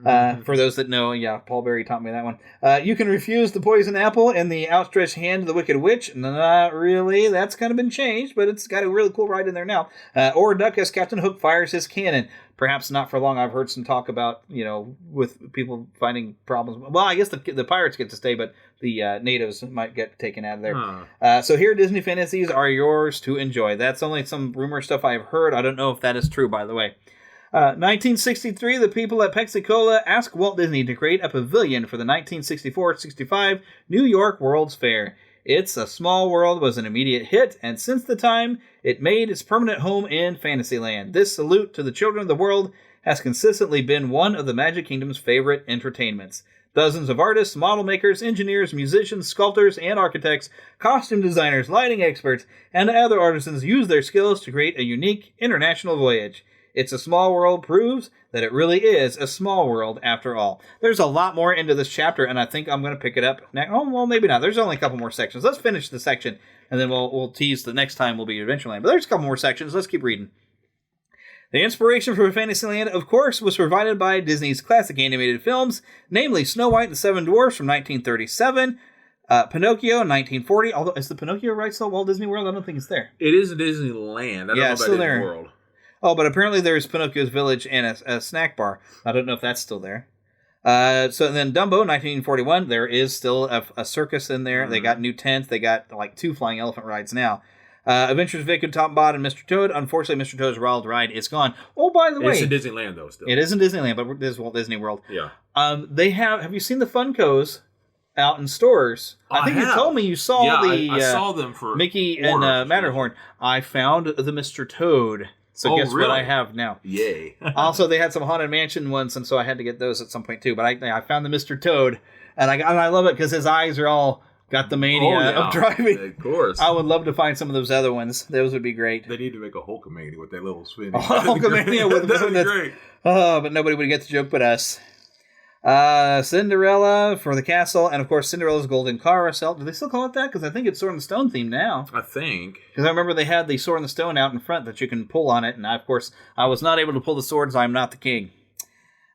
For those that know, Paul Berry taught me that one. You can refuse the poison apple and the outstretched hand of the Wicked Witch. Not really. That's kind of been changed, but it's got a really cool ride in there now. Or duck as Captain Hook fires his cannon. Perhaps not for long. I've heard some talk about, with people finding problems. Well, I guess the pirates get to stay, but the natives might get taken out of there. So here, Disney fantasies are yours to enjoy. That's only some rumor stuff I've heard. I don't know if that is true, by the way. 1963, the people at Pepsi-Cola asked Walt Disney to create a pavilion for the 1964-65 New York World's Fair. It's a Small World was an immediate hit, and since the time, it made its permanent home in Fantasyland. This salute to the children of the world has consistently been one of the Magic Kingdom's favorite entertainments. Dozens of artists, model makers, engineers, musicians, sculptors, and architects, costume designers, lighting experts, and other artisans use their skills to create a unique international voyage. It's a Small World proves that it really is a small world after all. There's a lot more into this chapter, and I think I'm going to pick it up next. Oh, well, maybe not. There's only a couple more sections. Let's finish the section, and then we'll tease the next time will be Adventureland. But there's a couple more sections. Let's keep reading. The inspiration for Fantasyland, of course, was provided by Disney's classic animated films, namely Snow White and the Seven Dwarfs from 1937, Pinocchio in 1940. Although, is the Pinocchio right still at Walt Disney World? I don't think it's there. It is in Disneyland. I don't know about still Disney there. World. Oh, but apparently there's Pinocchio's Village and a snack bar. I don't know if that's still there. So then Dumbo, 1941, there is still a circus in there. Mm-hmm. They got new tents. They got like 2 flying elephant rides now. Adventures of Vic and Top Bot and Mr. Toad. Unfortunately, Mr. Toad's Wild Ride is gone. Oh, by the way. It's in Disneyland, though, still. It is in Disneyland, but it is Walt Disney World. Yeah. They have you seen the Funkos out in stores? I think you told me you saw I saw them for Mickey and Matterhorn. I found the Mr. Toad. So guess what I have now? Yay. Also, they had some Haunted Mansion ones, and so I had to get those at some point too. But I found the Mr. Toad, and I love it because his eyes are all got the mania of driving. Of course. I would love to find some of those other ones. Those would be great. They need to make a Hulkamania with that little spin. Hulkamania with that'd be great. Oh, but nobody would get the joke but us. Cinderella for the castle, and of course Cinderella's Golden Carousel. Do they still call it that? Because I think it's Sword in the Stone themed now. I think. Because I remember they had the Sword in the Stone out in front that you can pull on it, and I was not able to pull the swords. I'm not the king.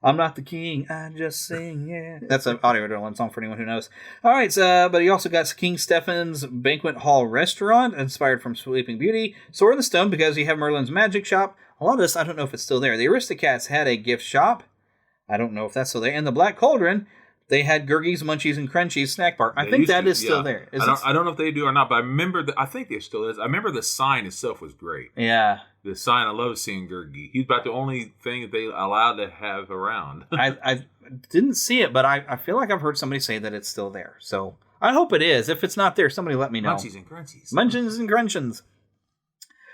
I'm not the king, I just sing, yeah. That's an audio Adrenaline song for anyone who knows. All right, but he also got King Stephen's Banquet Hall Restaurant, inspired from Sleeping Beauty. Sword in the Stone, because you have Merlin's Magic Shop. A lot of this, I don't know if it's still there. The Aristocats had a gift shop. I don't know if that's still there. And the Black Cauldron, they had Gurgies, Munchies, and Crunchies snack bar. I think that is still there. I don't know if they do or not, but I remember I think there still is. I remember the sign itself was great. Yeah. The sign, I love seeing Gurgi. He's about the only thing that they allowed to have around. I didn't see it, but I feel like I've heard somebody say that it's still there. So I hope it is. If it's not there, somebody let me know. Munchies and Crunchies. Munchies and Crunchies.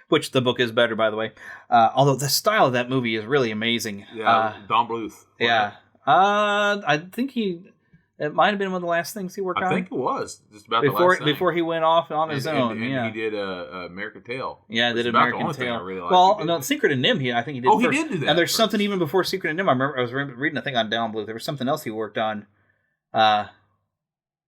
Which the book is better, by the way. Although the style of that movie is really amazing. Yeah, Don Bluth. Yeah. I think it might have been one of the last things he worked on. I think it was. Just about the last thing. Before he went off on his own. And he did American Tail. Yeah, did American Tail. I really no, Secret of Nim, I think he did first. He did do that. And there's something even before Secret of Nim. I remember I was reading a thing on Don Bluth. There was something else he worked on. But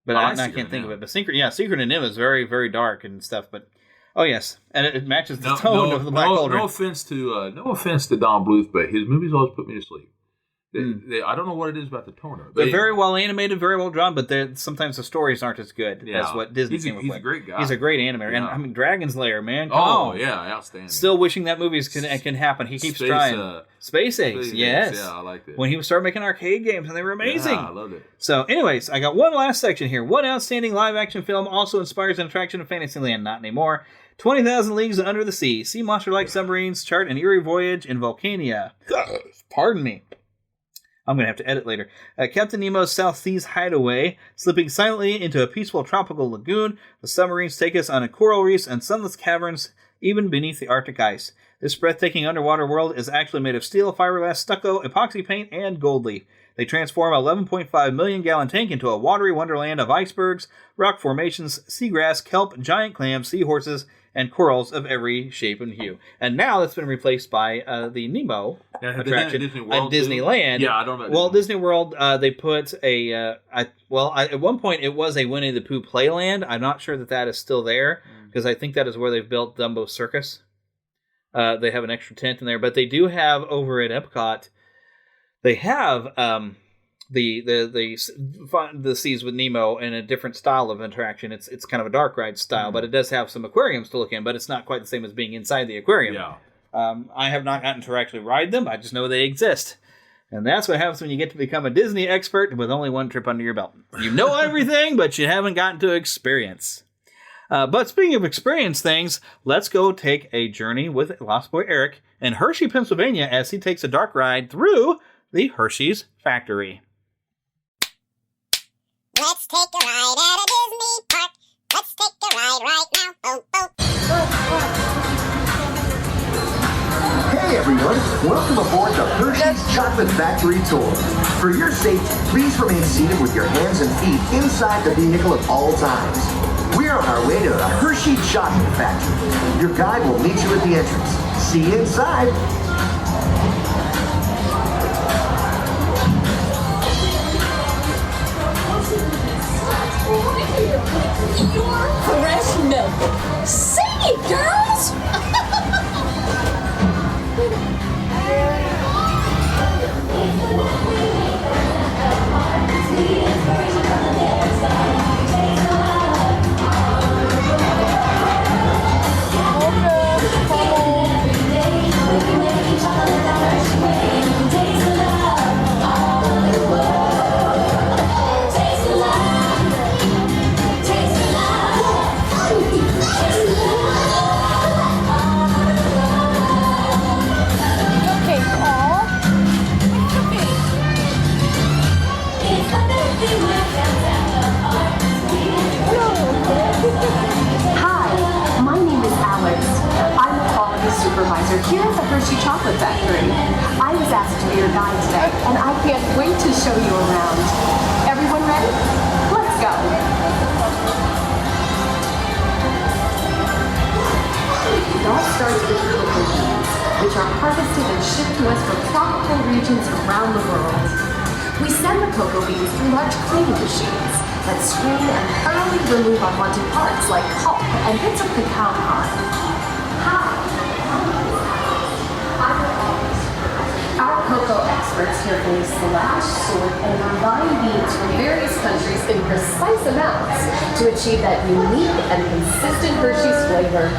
I can't think of it. But Secret of Nim is very, very dark and stuff. But oh yes, and it matches the tone of the Black Cauldron. No offense to Don Bluth, but his movies always put me to sleep. I don't know what it is about the tone of it. They're very well animated, very well drawn, but sometimes the stories aren't as good as what Disney came up with. He's a great guy. He's a great animator. Yeah. And I mean, Dragon's Lair, man. Yeah, outstanding. Still wishing that movies can happen. He keeps trying. Space Ace, yes. Yeah, I liked it. When he started making arcade games, and they were amazing. Yeah, I loved it. So, anyways, I got one last section here. One outstanding live-action film also inspires an attraction of Fantasyland. Not anymore. 20,000 Leagues Under the Sea. Sea monster-like submarines chart an eerie voyage in Volcania. Pardon me. I'm going to have to edit later. Captain Nemo's South Seas hideaway. Slipping silently into a peaceful tropical lagoon, the submarines take us on a coral reefs and sunless caverns, even beneath the Arctic ice. This breathtaking underwater world is actually made of steel, fiberglass, stucco, epoxy paint, and gold leaf. They transform a 11.5 million gallon tank into a watery wonderland of icebergs, rock formations, seagrass, kelp, giant clams, seahorses, and corals of every shape and hue. And now that's been replaced by the Nemo attraction at Disneyland. Yeah, I don't know. Well, Disney World, they put at one point it was a Winnie the Pooh Playland. I'm not sure that is still there, because I think that is where they've built Dumbo Circus. They have an extra tent in there, but they do have over at Epcot, they have the Seas with Nemo in a different style of interaction. It's kind of a dark ride style, but it does have some aquariums to look in, but it's not quite the same as being inside the aquarium. Yeah. I have not gotten to actually ride them. I just know they exist. And that's what happens when you get to become a Disney expert with only one trip under your belt. You know everything, but you haven't gotten to experience. But speaking of experience things, let's go take a journey with Lost Boy Eric in Hershey, Pennsylvania, as he takes a dark ride through the Hershey's factory. Let's take a ride at a Disney park. Let's take a ride right now. Oh, oh. Hey everyone, welcome aboard the Hershey's Chocolate Factory Tour. For your safety, please remain seated with your hands and feet inside the vehicle at all times. We're on our way to the Hershey Chocolate Factory. Your guide will meet you at the entrance. See you inside. Here at the Hershey Chocolate Factory. I was asked to be your guide today, and I can't wait to show you around. Everyone ready? Let's go. It all starts with cocoa beans, which are harvested and shipped to us from tropical regions around the world. We send the cocoa beans through large cleaning machines that screen and thoroughly remove unwanted parts like pulp and bits of cacao pod. Our cocoa experts carefully select, sort, and combine beans from various countries in precise amounts to achieve that unique and consistent Hershey's flavor.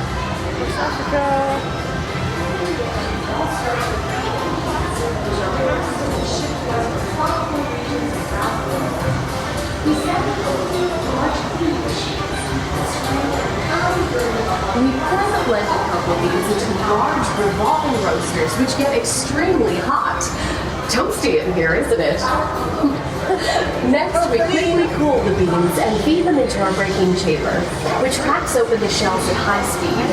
We pour the blended cocoa beans into large revolving roasters, which get extremely hot. Toasty in here, isn't it? Next, we quickly cool the beans and feed them into our breaking chamber, which cracks open the shells at high speed.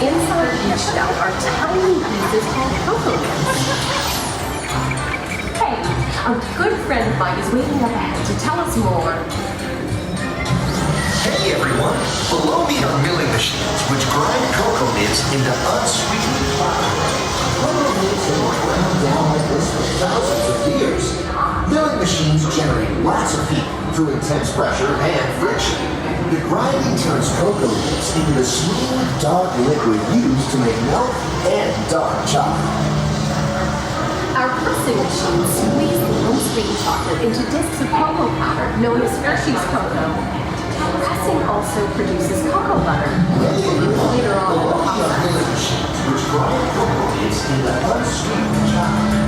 Inside each shell are tiny pieces called cocoa nibs. Hey, a good friend of mine is waiting up ahead to tell us more. Hey everyone! Below me are milling machines which grind cocoa nibs into unsweetened flour. Cocoa nibs have been ground down like this for thousands of years. Milling machines generate lots of heat through intense pressure and friction. The grinding turns cocoa nibs into the smooth, dark liquid used to make milk and dark chocolate. Our pressing machines squeeze the unsweetened chocolate into discs of cocoa powder known as Hershey's cocoa. Pressing also produces cocoa butter. Later on in the process. Which grind cocoa nibs into unsweetened chocolate.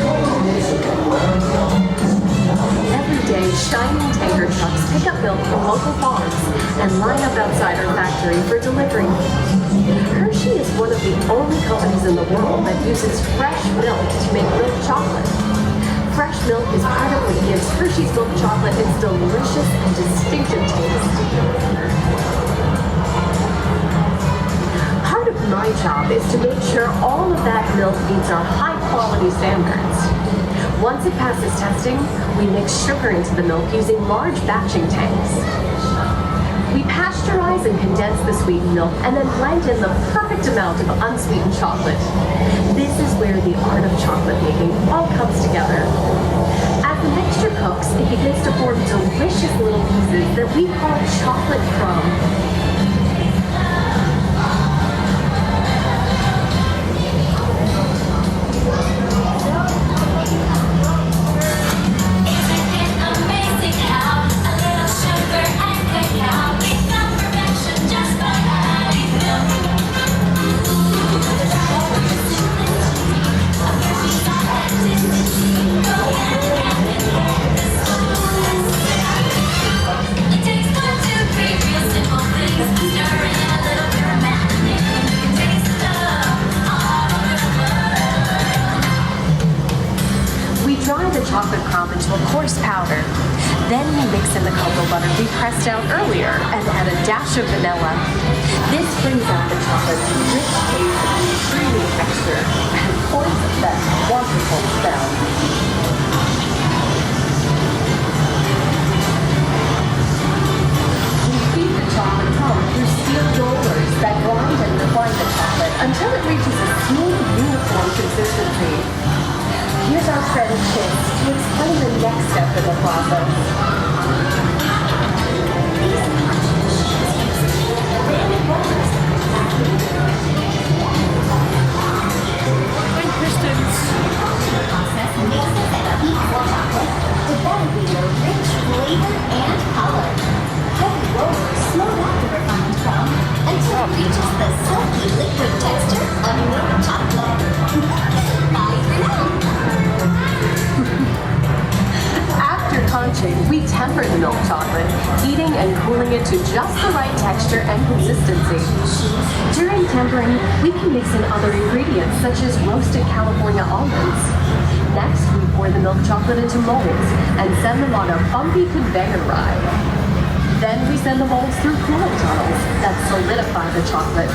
Cocoa nibs are ground. Every day, shining tanker trucks pick up milk from local farms and line up outside our factory for delivery. Hershey is one of the only companies in the world that uses fresh milk to make milk chocolate. Fresh milk is part of what gives Hershey's milk chocolate its delicious and distinctive taste. Part of my job is to make sure all of that milk meets our high-quality standards. Once it passes testing, we mix sugar into the milk using large batching tanks. We pasteurize and condense the sweetened milk and then blend in the perfect amount of unsweetened chocolate. This is where the art of chocolate making all comes together. As the mixture cooks, it begins to form delicious little pieces that we call chocolate crumb. Chocolate crumb into a coarse powder. Then we mix in the cocoa butter we pressed out earlier and add a dash of vanilla. This brings out the chocolate's rich taste and creamy texture and of course that wonderful smell. We feed the chocolate crumb through steel rollers that grind and refine the chocolate until it reaches a smooth, uniform consistency. Here's our friend Chip to explain the next step in the process. When Kristen's process makes it a peak chocolate, the better be your rich flavor and color. Heavy rollers slow down the refined crumb until it reaches the silky liquid texture of milk chocolate. Bye for now. After conching, we temper the milk chocolate, heating and cooling it to just the right texture and consistency. During tempering, we can mix in other ingredients such as roasted California almonds. Next, we pour the milk chocolate into molds and send them on a bumpy conveyor ride. Then we send the molds through cooling tunnels that solidify the chocolate.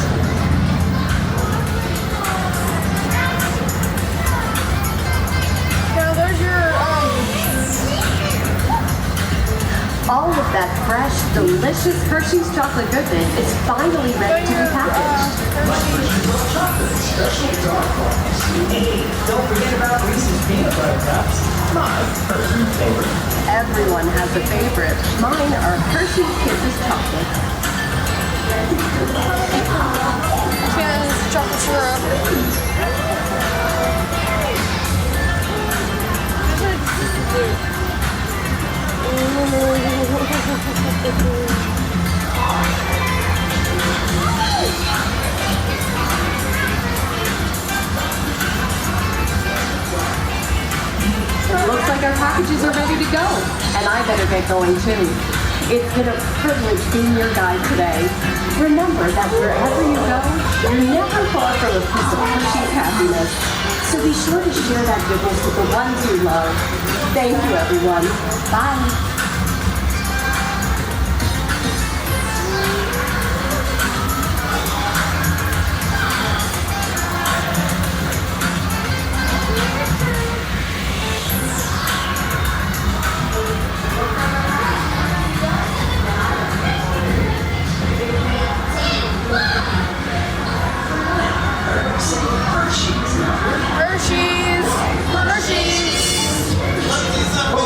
All of that fresh, delicious Hershey's chocolate goodness is finally ready to be packaged. Special dark ones. Hey, don't forget about Reese's peanut butter cups. My personal favorite. Everyone has a favorite. Mine are Hershey's Kisses chocolate. Cheers, chocolate syrup. Looks like our packages are ready to go, and I better get going too. It's been a privilege being your guide today. Remember that wherever you go, you're never far from a piece of Hershey's happiness. So be sure to share that goodness with the ones you love. Thank you, everyone. Bye.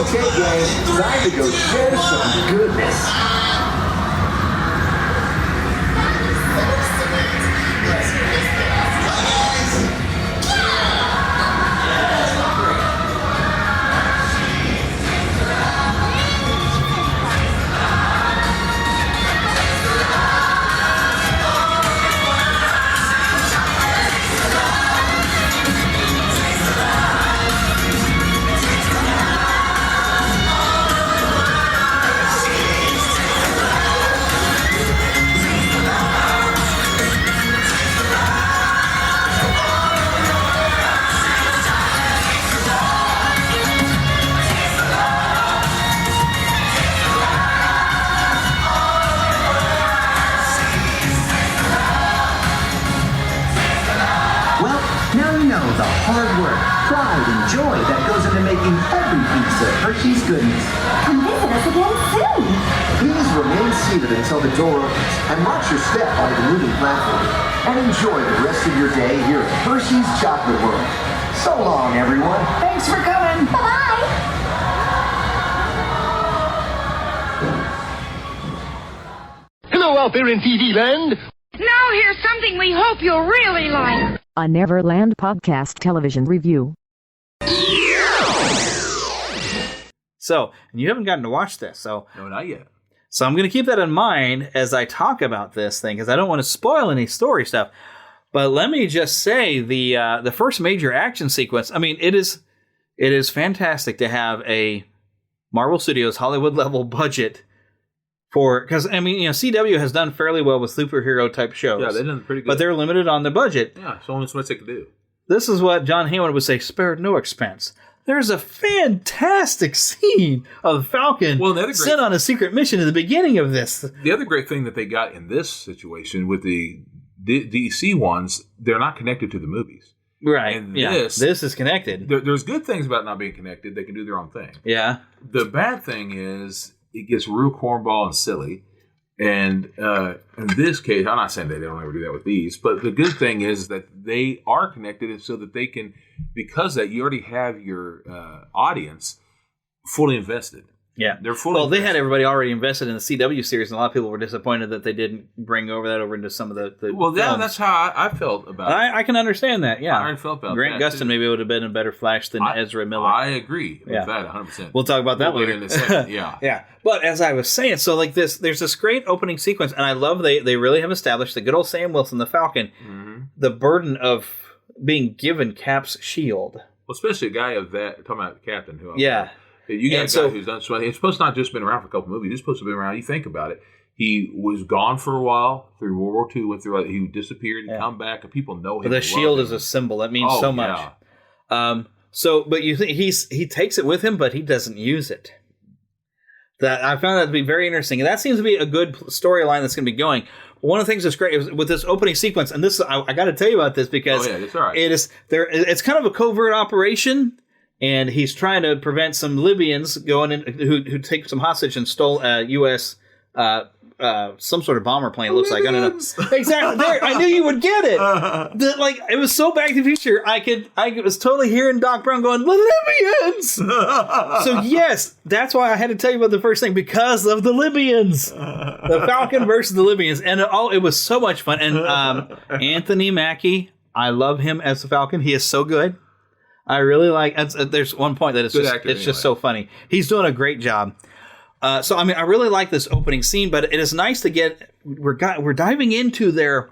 Okay, gang, time to go share some goodness. The hard work, pride, and joy that goes into making every piece of Hershey's goodness. Come visit us again soon. Please remain seated until the door opens and watch your step on the moving platform. And enjoy the rest of your day here at Hershey's Chocolate World. So long, everyone. Thanks for coming. Bye-bye. Hello out there in TV land. Now here's something we hope you'll really like. A Neverland podcast television review. So, and you haven't gotten to watch this, so... No, not yet. So I'm going to keep that in mind as I talk about this thing, because I don't want to spoil any story stuff. But let me just say, the first major action sequence, I mean, it is fantastic to have a Marvel Studios Hollywood-level budget for... Because, I mean, you know, CW has done fairly well with superhero-type shows. Yeah, they've done pretty good. But they're limited on the budget. Yeah, so only so much they can do. This is what John Hammond would say, spared no expense. There's a fantastic scene of Falcon sent on a secret mission at the beginning of this. The other great thing that they got in this situation with the DC ones, they're not connected to the movies. Right. And this is connected. There's good things about not being connected. They can do their own thing. Yeah. The bad thing is it gets real cornball and silly. And in this case, I'm not saying they don't ever do that with these, but the good thing is that they are connected so that they can, because that you already have your audience fully invested. Yeah. They're fully invested. They had everybody already invested in the CW series, and a lot of people were disappointed that they didn't bring that over into some of the Well, films. That's how I felt about it. I can understand that, yeah. I felt about Grant that, Gustin too. maybe would have been a better Flash than Ezra Miller. I agree with that 100%. We'll talk about that later. In a second, yeah. Yeah. But as I was saying, so like there's this great opening sequence, and I love they really have established the good old Sam Wilson, the Falcon, the burden of being given Cap's shield. Well, especially a guy of that, talking about the captain. You got a guy who's done so. It's supposed to not just been around for a couple movies. He's supposed to have been around. You think about it. He was gone for a while through World War II. Went through. He disappeared. He come back, and people know him. But the shield is a symbol. That means so much. But you think he takes it with him, but he doesn't use it. That I found that to be very interesting, and that seems to be a good storyline that's going to be going. One of the things that's great is with this opening sequence, and this I got to tell you about this because it's all right. It's kind of a covert operation. and he's trying to prevent some Libyans going in who take some hostage and stole a U.S. Some sort of bomber plane. It looks like, I don't know exactly. There, I knew you would get it. It was so Back to the Future. I was totally hearing Doc Brown going, the Libyans. So yes, that's why I had to tell you about the first thing, because of the Libyans, the Falcon versus the Libyans, and it was so much fun. And Anthony Mackie, I love him as the Falcon. He is so good. I really like. There's one point that it's just so funny. He's doing a great job. So I mean, I really like this opening scene, but it is nice to get we're diving into their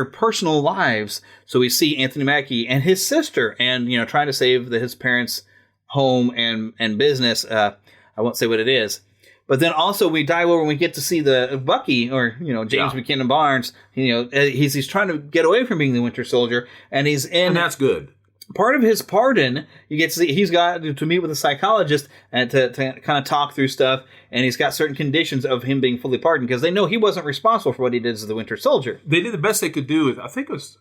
personal lives. So we see Anthony Mackie and his sister, and trying to save his parents' home and business. I won't say what it is, but then also we dive over and we get to see the Bucky, or James McKinnon Barnes. He's trying to get away from being the Winter Soldier, and and that's good. Part of his pardon, you get to see he's got to meet with a psychologist and to kind of talk through stuff, and he's got certain conditions of him being fully pardoned because they know he wasn't responsible for what he did as the Winter Soldier. They did the best they could do with, I think it was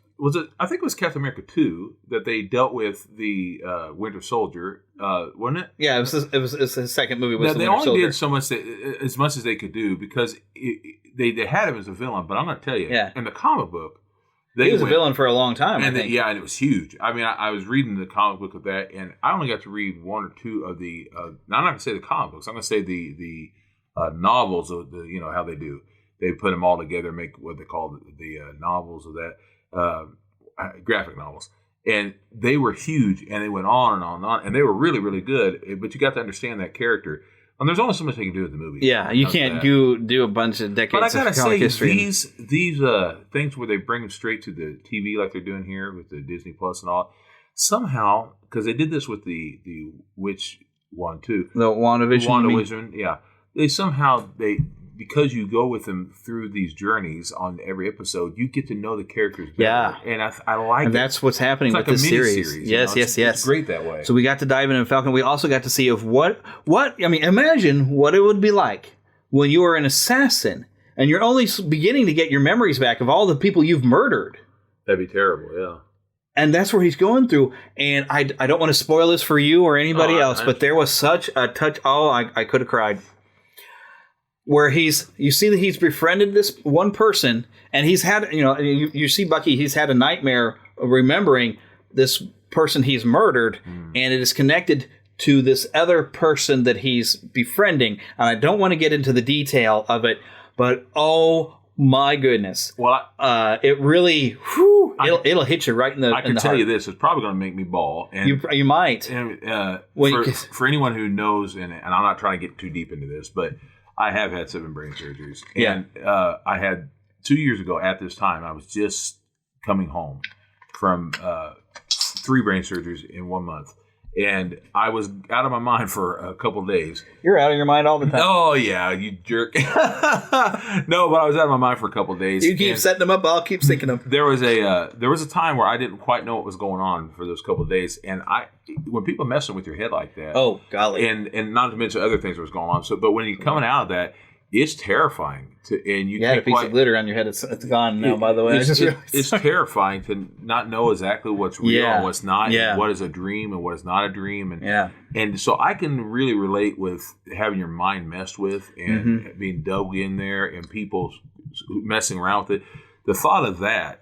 Captain America 2 that they dealt with the Winter Soldier, wasn't it? Yeah, it was his second movie. Was they only did so much as much as they could do because they had him as a villain. But I'm going to tell you, in the comic book. He was a villain for a long time, and and it was huge. I mean, I was reading the comic book of that, and I only got to read one or two of the. I'm not going to say the comic books. I'm going to say the novels of how they do. They put them all together, make what they call the novels of that graphic novels, and they were huge, and they went on and on and on, and they were really, really good. But you got to understand that character. And there's only so much they can do with the movie. Yeah, you can't do a bunch of decades of comic history. These things where they bring them straight to the TV like they're doing here with the Disney Plus and all, somehow, because they did this with the Witch one too. The WandaVision. Yeah. Because you go with them through these journeys on every episode, you get to know the characters better. Yeah. And I like and that's what's happening with this series. Yes. It's great that way. So we got to dive into Falcon. We also got to see imagine what it would be like when you are an assassin and you're only beginning to get your memories back of all the people you've murdered. That'd be terrible, yeah. And that's where he's going through. And I don't want to spoil this for you or anybody else, but there was such a touch. Oh, I could have cried. Where you see that he's befriended this one person, and he's had, you see Bucky, he's had a nightmare remembering this person he's murdered, and it is connected to this other person that he's befriending. And I don't want to get into the detail of it, but oh my goodness. Well, it really, it'll hit you right in the I can tell you this, it's probably going to make me bawl. And, you might. And, for anyone who knows, and I'm not trying to get too deep into this, but I have had 7 brain surgeries. And I had 2 years ago at this time, I was just coming home from 3 brain surgeries in 1 month. And I was out of my mind for a couple of days. You're out of your mind all the time. Oh, yeah, you jerk. No, but I was out of my mind for a couple of days. You keep setting them up, I'll keep thinking them. There was a time where I didn't quite know what was going on for those couple of days. And when people messing with your head like that. Oh, golly. And not to mention other things that was going on. But when you're coming out of that, it's terrifying. You had a piece of glitter on your head. It's gone now, by the way. It's terrifying to not know exactly what's real and what's not, and what is a dream and what is not a dream. And so I can really relate with having your mind messed with and being dug in there and people messing around with it. The thought of that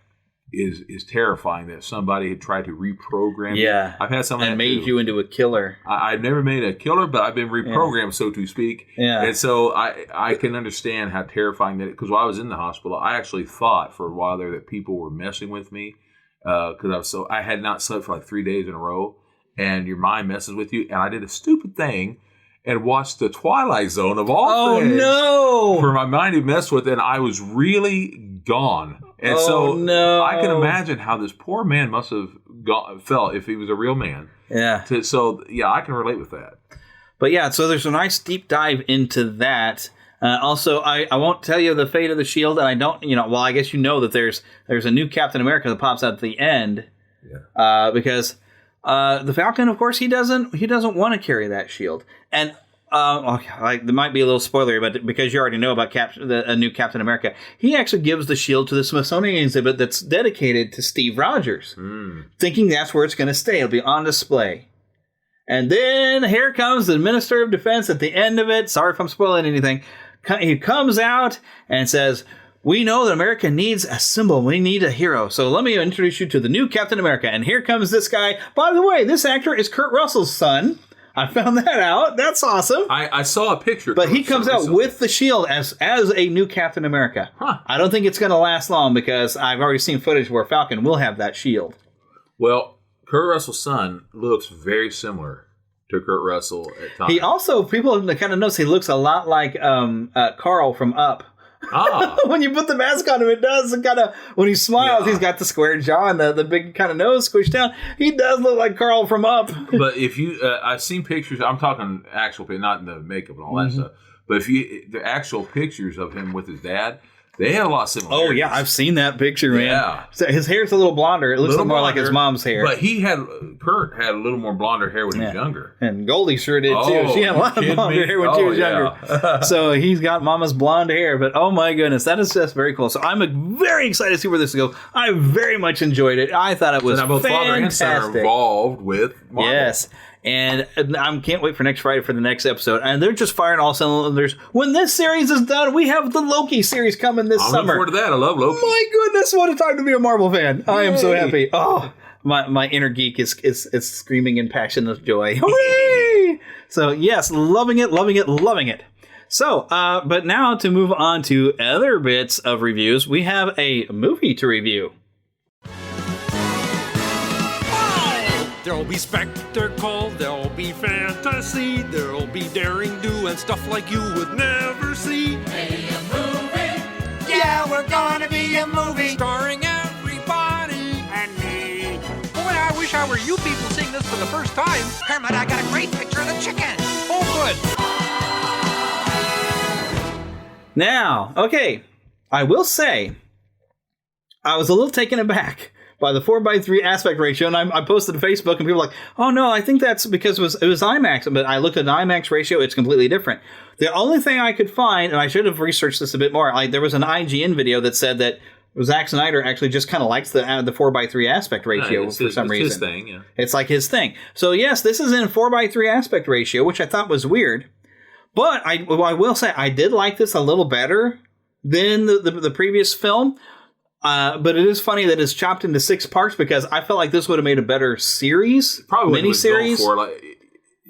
is terrifying, that somebody had tried to reprogram you. I've had something and made you into a killer. I've never made a killer, but I've been reprogrammed, so to speak. And so I can understand how terrifying that is. Because while I was in the hospital, I actually thought for a while there that people were messing with me because I had not slept for like 3 days in a row, and your mind messes with you. And I did a stupid thing and watched the Twilight Zone of all things. Oh, no! For my mind to mess with, and I was really gone. And I can imagine how this poor man must have felt if he was a real man. Yeah. I can relate with that. But so there's a nice deep dive into that. Also, I won't tell you the fate of the Shield, and I don't, I guess that there's a new Captain America that pops out at the end. Yeah. Because the Falcon, of course, he doesn't want to carry that shield. And there might be a little spoiler, but because you already know about a new Captain America, he actually gives the shield to the Smithsonian exhibit that's dedicated to Steve Rogers, thinking that's where it's going to stay. It'll be on display. And then here comes the Minister of Defense at the end of it. Sorry if I'm spoiling anything. He comes out and says, we know that America needs a symbol. We need a hero. So let me introduce you to the new Captain America. And here comes this guy. By the way, this actor is Kurt Russell's son. I found that out. That's awesome. I saw a picture. But he comes out with the shield as a new Captain America. Huh. I don't think it's going to last long because I've already seen footage where Falcon will have that shield. Well, Kurt Russell's son looks very similar to Kurt Russell at times. He also, people kind of notice he looks a lot like Carl from Up. Ah. When you put the mask on him, it does kind of, when he smiles, he's got the square jaw and the big kind of nose squished down. He does look like Carl from Up. But if you, I've seen pictures, I'm talking actual, not in the makeup and all that stuff, but if you, the actual pictures of him with his dad, they had a lot of similarities. Oh, yeah, I've seen that picture, man. Yeah. So his hair's a little blonder. It looks more like his mom's hair. But Kurt had a little more blonder hair when he was younger. And Goldie sure did, too. She had a lot of blonder hair when she was younger. So he's got mama's blonde hair. But, oh, my goodness, that is just very cool. So I'm very excited to see where this goes. I very much enjoyed it. I thought it was both father and son are involved with Marvel. Yes. And I can't wait for next Friday for the next episode. And they're just firing all cylinders. When this series is done, we have the Loki series coming this summer. I'm looking forward to that. I love Loki. My goodness, what a time to be a Marvel fan. I am so happy. Oh, my inner geek is screaming in passion of joy. Hooray! So, yes, loving it, loving it, loving it. So, but now to move on to other bits of reviews, we have a movie to review. There'll be spectacle, there'll be fantasy, there'll be daring do and stuff like you would never see. Hey, a movie! Yeah, we're gonna be a movie! Starring everybody and me. Boy, I wish I were you people seeing this for the first time. Kermit, I got a great picture of the chicken! Oh, good! Now, okay, I will say, I was a little taken aback by the 4:3 aspect ratio, and I posted to Facebook, and people were like, oh no, I think that's because it was IMAX, but I looked at the IMAX ratio, it's completely different. The only thing I could find, and I should have researched this a bit more, there was an IGN video that said that Zack Snyder actually just kind of likes the 4:3 aspect ratio for some reason. It's his thing, yeah. It's like his thing. So yes, this is in 4:3 aspect ratio, which I thought was weird, but I will say I did like this a little better than the previous film. But it is funny that it's chopped into 6 parts because I felt like this would have made a better series, miniseries.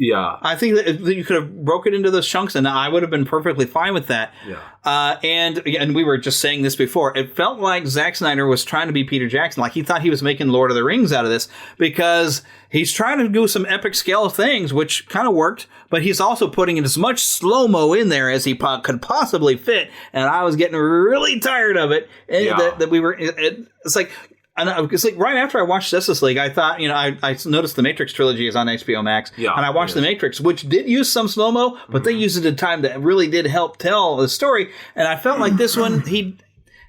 Yeah, I think that you could have broke it into those chunks, and I would have been perfectly fine with that. Yeah. And we were just saying this before. It felt like Zack Snyder was trying to be Peter Jackson, like he thought he was making Lord of the Rings out of this because he's trying to do some epic scale things, which kind of worked. But he's also putting in as much slow-mo in there as he could possibly fit, and I was getting really tired of it. That we were. It's like. And it's like right after I watched Justice League, I thought, I noticed the Matrix trilogy is on HBO Max. Yeah, and I watched The Matrix, which did use some slow-mo, but they used it at a time that really did help tell the story. And I felt like this one, he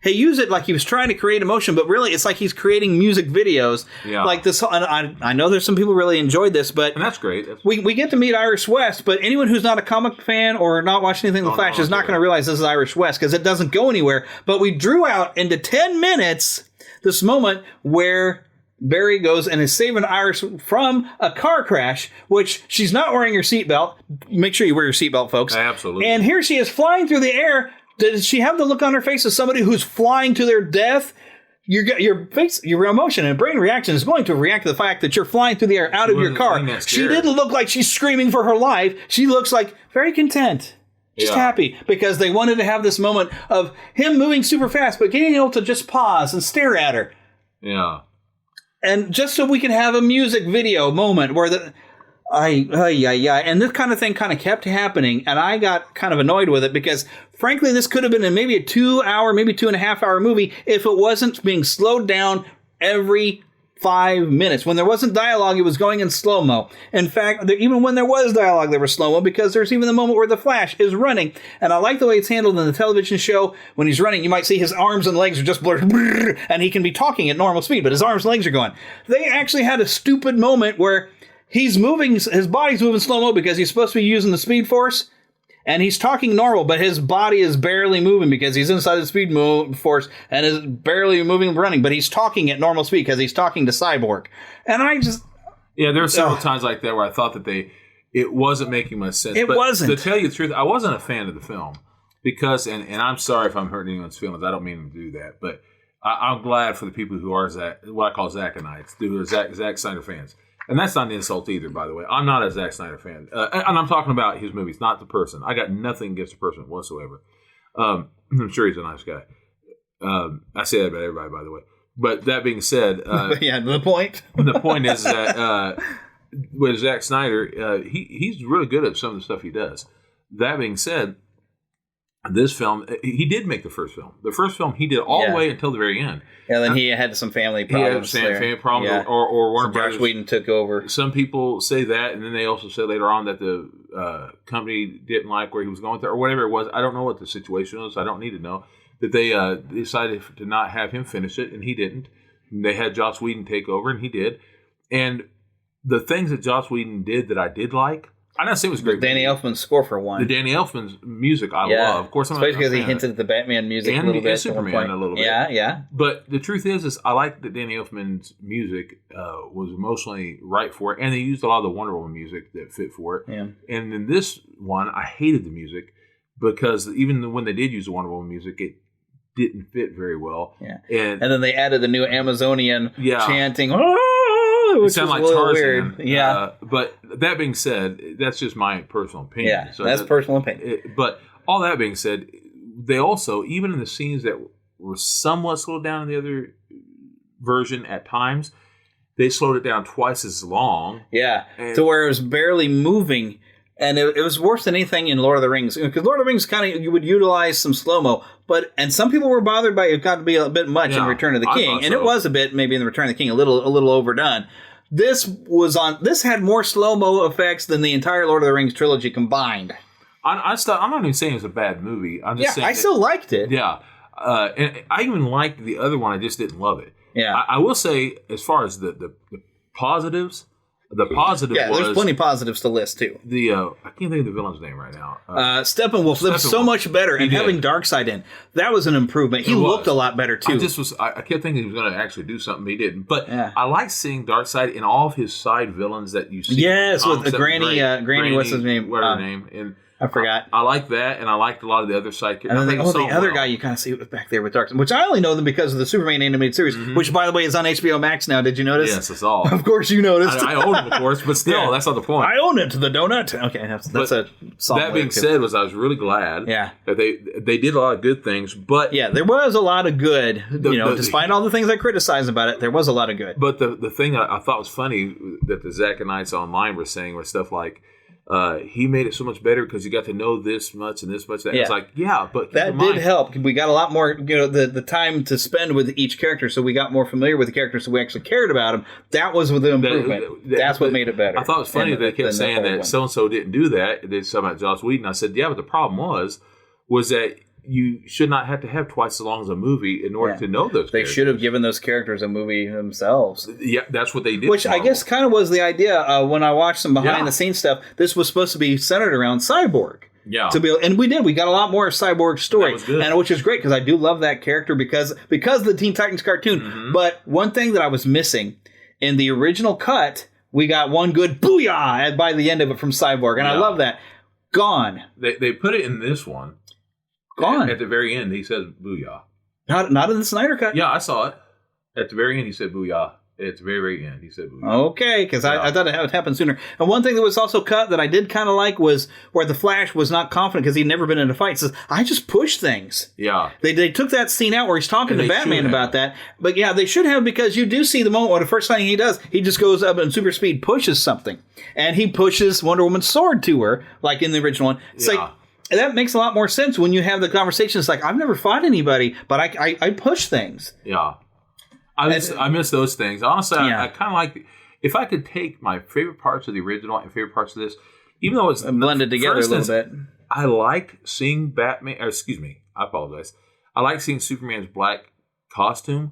used it like he was trying to create emotion, but really it's like he's creating music videos. Yeah. Like this, and I know there's some people really enjoyed this, but and that's great. We get to meet Irish West, but anyone who's not a comic fan or not watching anything in The Flash is not going to realize this is Irish West because it doesn't go anywhere. But we drew out into 10 minutes this moment where Barry goes and is saving Iris from a car crash, which she's not wearing her seatbelt. Make sure you wear your seatbelt, folks. Absolutely. And here she is flying through the air. Does she have the look on her face of somebody who's flying to their death? Your face, your emotion and brain reaction is going to react to the fact that you're flying through the air out of your car. She didn't look like she's screaming for her life. She looks like very content. Just happy because they wanted to have this moment of him moving super fast, but getting able to just pause and stare at her. Yeah. And just so we can have a music video moment where and this kind of thing kind of kept happening. And I got kind of annoyed with it because frankly, this could have been maybe a 2-hour, maybe 2.5 hour movie if it wasn't being slowed down every 5 minutes. When there wasn't dialogue, it was going in slow-mo. In fact, even when there was dialogue, there was slow-mo because there's even the moment where the Flash is running. And I like the way it's handled in the television show. When he's running, you might see his arms and legs are just blurred, and he can be talking at normal speed, but his arms and legs are going. They actually had a stupid moment where he's moving, his body's moving slow-mo because he's supposed to be using the Speed Force. And he's talking normal, but his body is barely moving because he's inside the Speed Force and is barely moving and running. But he's talking at normal speed because he's talking to Cyborg. And Yeah, there were several times like that where I thought that it wasn't making much sense. It wasn't. To tell you the truth, I wasn't a fan of the film because, and I'm sorry if I'm hurting anyone's feelings. I don't mean to do that, but I'm glad for the people who are what I call Zackanites, who are Zack Snyder fans. And that's not an insult either, by the way. I'm not a Zack Snyder fan. And I'm talking about his movies, not the person. I got nothing against the person whatsoever. I'm sure he's a nice guy. I say that about everybody, by the way. But that being said... the point? The point is that with Zack Snyder, he's really good at some of the stuff he does. That being said, this film, he did make the first film. The first film he did all the way until the very end. Yeah, then he had some family problems. He had family problems, or Warner Brothers. Josh Whedon took over. Some people say that, and then they also said later on that the company didn't like where he was going with it, or whatever it was. I don't know what the situation was. I don't need to know. That they decided to not have him finish it, and he didn't. And they had Joss Whedon take over, and he did. And the things that Joss Whedon did that I did like, I'm not saying it was great. Danny Elfman's score for one. The Danny Elfman's music I love. Of course, especially because he hinted at the Batman music a little bit. And Superman a little bit. Yeah. But the truth is I like that Danny Elfman's music was emotionally right for it, and they used a lot of the Wonder Woman music that fit for it. Yeah. And in this one, I hated the music because even when they did use the Wonder Woman music, it didn't fit very well. Yeah. And then they added the new Amazonian chanting. Which sound like Tarzan. Weird. Yeah. But that being said, that's just my personal opinion. Yeah, so that's personal opinion. But all that being said, they also, even in the scenes that were somewhat slowed down in the other version at times, they slowed it down twice as long. Yeah, to where it was barely moving. And it was worse than anything in Lord of the Rings. Because Lord of the Rings you would utilize some slow-mo. And some people were bothered by it got to be a bit much in Return of the King. And it was a bit, maybe in the Return of the King, a little overdone. This had more slow-mo effects than the entire Lord of the Rings trilogy combined. I'm not even saying it was a bad movie. I'm just saying I still liked it. Yeah. And I even liked the other one. I just didn't love it. Yeah. I will say, as far as the positives... The positive was... there's plenty of positives to list, too. I can't think of the villain's name right now. Steppenwolf was so much better, and having Darkseid in, that was an improvement. He looked a lot better, too. I kept thinking he was going to actually do something, he didn't. But I like seeing Darkseid in all of his side villains that you see. Yes, with the Granny, what's his name? What's her name? And I forgot. I like that, and I liked a lot of the other side characters. And then the other guy you kind of see back there with Darkseid, which I only know them because of the Superman animated series, which, by the way, is on HBO Max now. Did you notice? Yes, it's all. Of course you noticed. I own it, of course, but still, that's not the point. I own it, the donut. Okay, that's a song. That being said, I was really glad that they did a lot of good things, but... Yeah, there was a lot of good. Despite all the things I criticized about it, there was a lot of good. But the thing I thought was funny that the Zackanites online were saying was stuff like, he made it so much better because you got to know this much and this much. That. It's like, but that did help. We got a lot more, the time to spend with each character, so we got more familiar with the characters, so we actually cared about them. That was the improvement. That's what made it better. I thought it was funny that they kept saying that so and so didn't do that. They said about Joss Whedon. I said, but the problem was that you should not have to have twice as long as a movie in order to know those characters. They should have given those characters a movie themselves. Yeah, that's what they did. Which I guess kind of was the idea when I watched some behind-the-scenes stuff. This was supposed to be centered around Cyborg. Yeah. And we did. We got a lot more of Cyborg's story. That was good. And which is great because I do love that character because of the Teen Titans cartoon. Mm-hmm. But one thing that I was missing in the original cut, we got one good booyah by the end of it from Cyborg. And I love that. Gone. They put it in this one. Gone. At the very end, he says booyah. Not in the Snyder Cut. Yeah, I saw it. At the very end, he said booyah. At the very, very end, he said booyah. Okay, because I thought it would happen sooner. And one thing that was also cut that I did kind of like was where the Flash was not confident because he'd never been in a fight. Says, I just push things. Yeah. They took that scene out where he's talking to Batman about that. But yeah, they should have because you do see the moment where the first thing he does, he just goes up and super speed pushes something. And he pushes Wonder Woman's sword to her, like in the original one. It's like... That makes a lot more sense when you have the conversation. It's like, I've never fought anybody, but I push things. Yeah. I miss those things. Honestly, I kind of like... If I could take my favorite parts of the original and favorite parts of this, even though it's... blended together a little bit. I liked seeing Batman... I apologize. I like seeing Superman's black costume,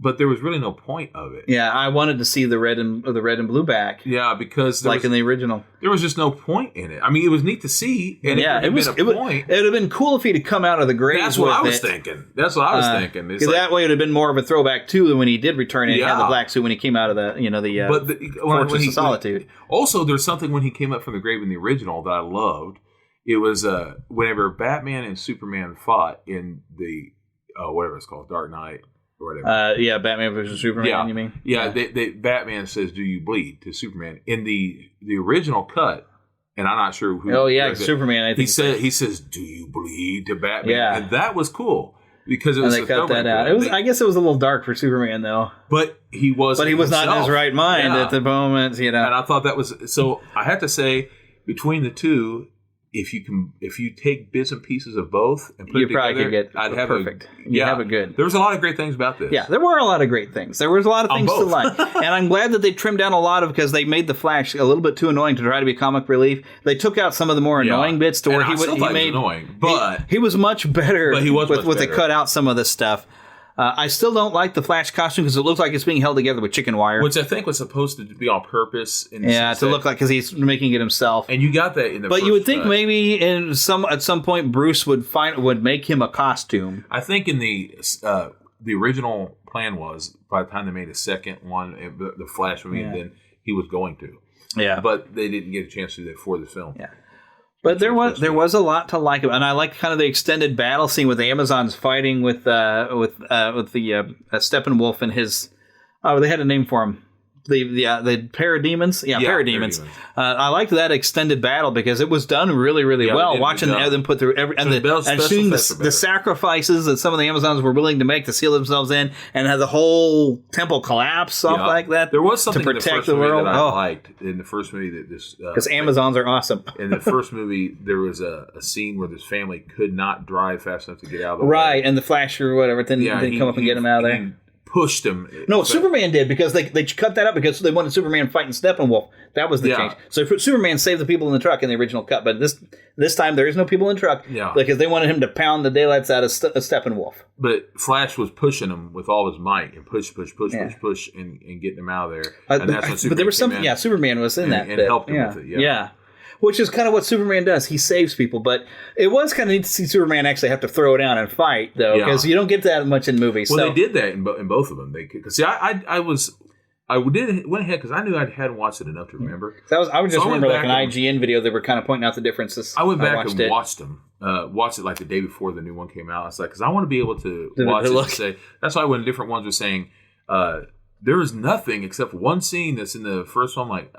But there was really no point of it. Yeah, I wanted to see the red and blue back. Yeah, because in the original, there was just no point in it. I mean, it was neat to see, and it would have been cool if he'd have come out of the grave. That's what I was thinking. That's what I was thinking. Because that way it would have been more of a throwback too when he did return and he had the black suit when he came out of the Fortress of Solitude. Also, there's something when he came up from the grave in the original that I loved. It was whenever Batman and Superman fought in the whatever it's called, Dark Knight. Or whatever. Batman versus Superman. You mean? Yeah, Batman says, "Do you bleed?" to Superman in the original cut, and I'm not sure who. Oh yeah, Superman. I think he says, "Do you bleed?" to Batman. Yeah, and that was cool because it was. And they cut that out. I guess it was a little dark for Superman though. But he was. But he was not in his right mind at the moment. And I thought that was so. I have to say, between the two. If you take bits and pieces of both and put it together, I'd have perfect. You have it good. There was a lot of great things about this. Yeah, there were a lot of great things. There was a lot of things to like, and I'm glad that they trimmed down a lot of because they made the Flash a little bit too annoying to try to be comic relief. They took out some of the more annoying bits to where he made annoying, but he was much better. But he was with they cut out some of this stuff. I still don't like the Flash costume because it looks like it's being held together with chicken wire. Which I think was supposed to be on purpose. To look like because he's making it himself. And you got that in the But you would think maybe at some point Bruce would make him a costume. I think in the original plan was by the time they made a second one, the Flash movie, then he was going to. Yeah. But they didn't get a chance to do that for the film. Yeah. But there was a lot to like, and I liked kind of the extended battle scene with the Amazons fighting with the Steppenwolf and his. Oh, they had a name for him. The parademons, parademons. I liked that extended battle because it was done really, really well. Watching them put through and seeing the sacrifices that some of the Amazons were willing to make to seal themselves in, and have the whole temple collapse off like that. There was something to protect in the, first the world. Movie that I liked in the first movie that this because Amazons are awesome. In the first movie, there was a scene where this family could not drive fast enough to get out of the way. Right, and the Flash or whatever then come up and get him out of there. Pushed him. No, Superman did because they cut that up because they wanted Superman fighting Steppenwolf. That was the change. So Superman saved the people in the truck in the original cut, but this time there is no people in the truck because they wanted him to pound the daylights out of Steppenwolf. But Flash was pushing him with all his might and push, and getting him out of there. And that's when Superman but there was something. Yeah, Superman was in that and helped him with it. Yeah. Which is kind of what Superman does. He saves people, but it was kind of neat to see Superman actually have to throw down and fight, though, because you don't get that much in movies. Well, they did that in both of them. I went ahead because I knew I hadn't watched it enough to remember. I would just remember like an IGN video they were kind of pointing out the differences. I went back and watched them. Watched it like the day before the new one came out. I was like, because I want to be able to watch it and say. That's why when different ones were saying. There is nothing except one scene that's in the first one. I'm like,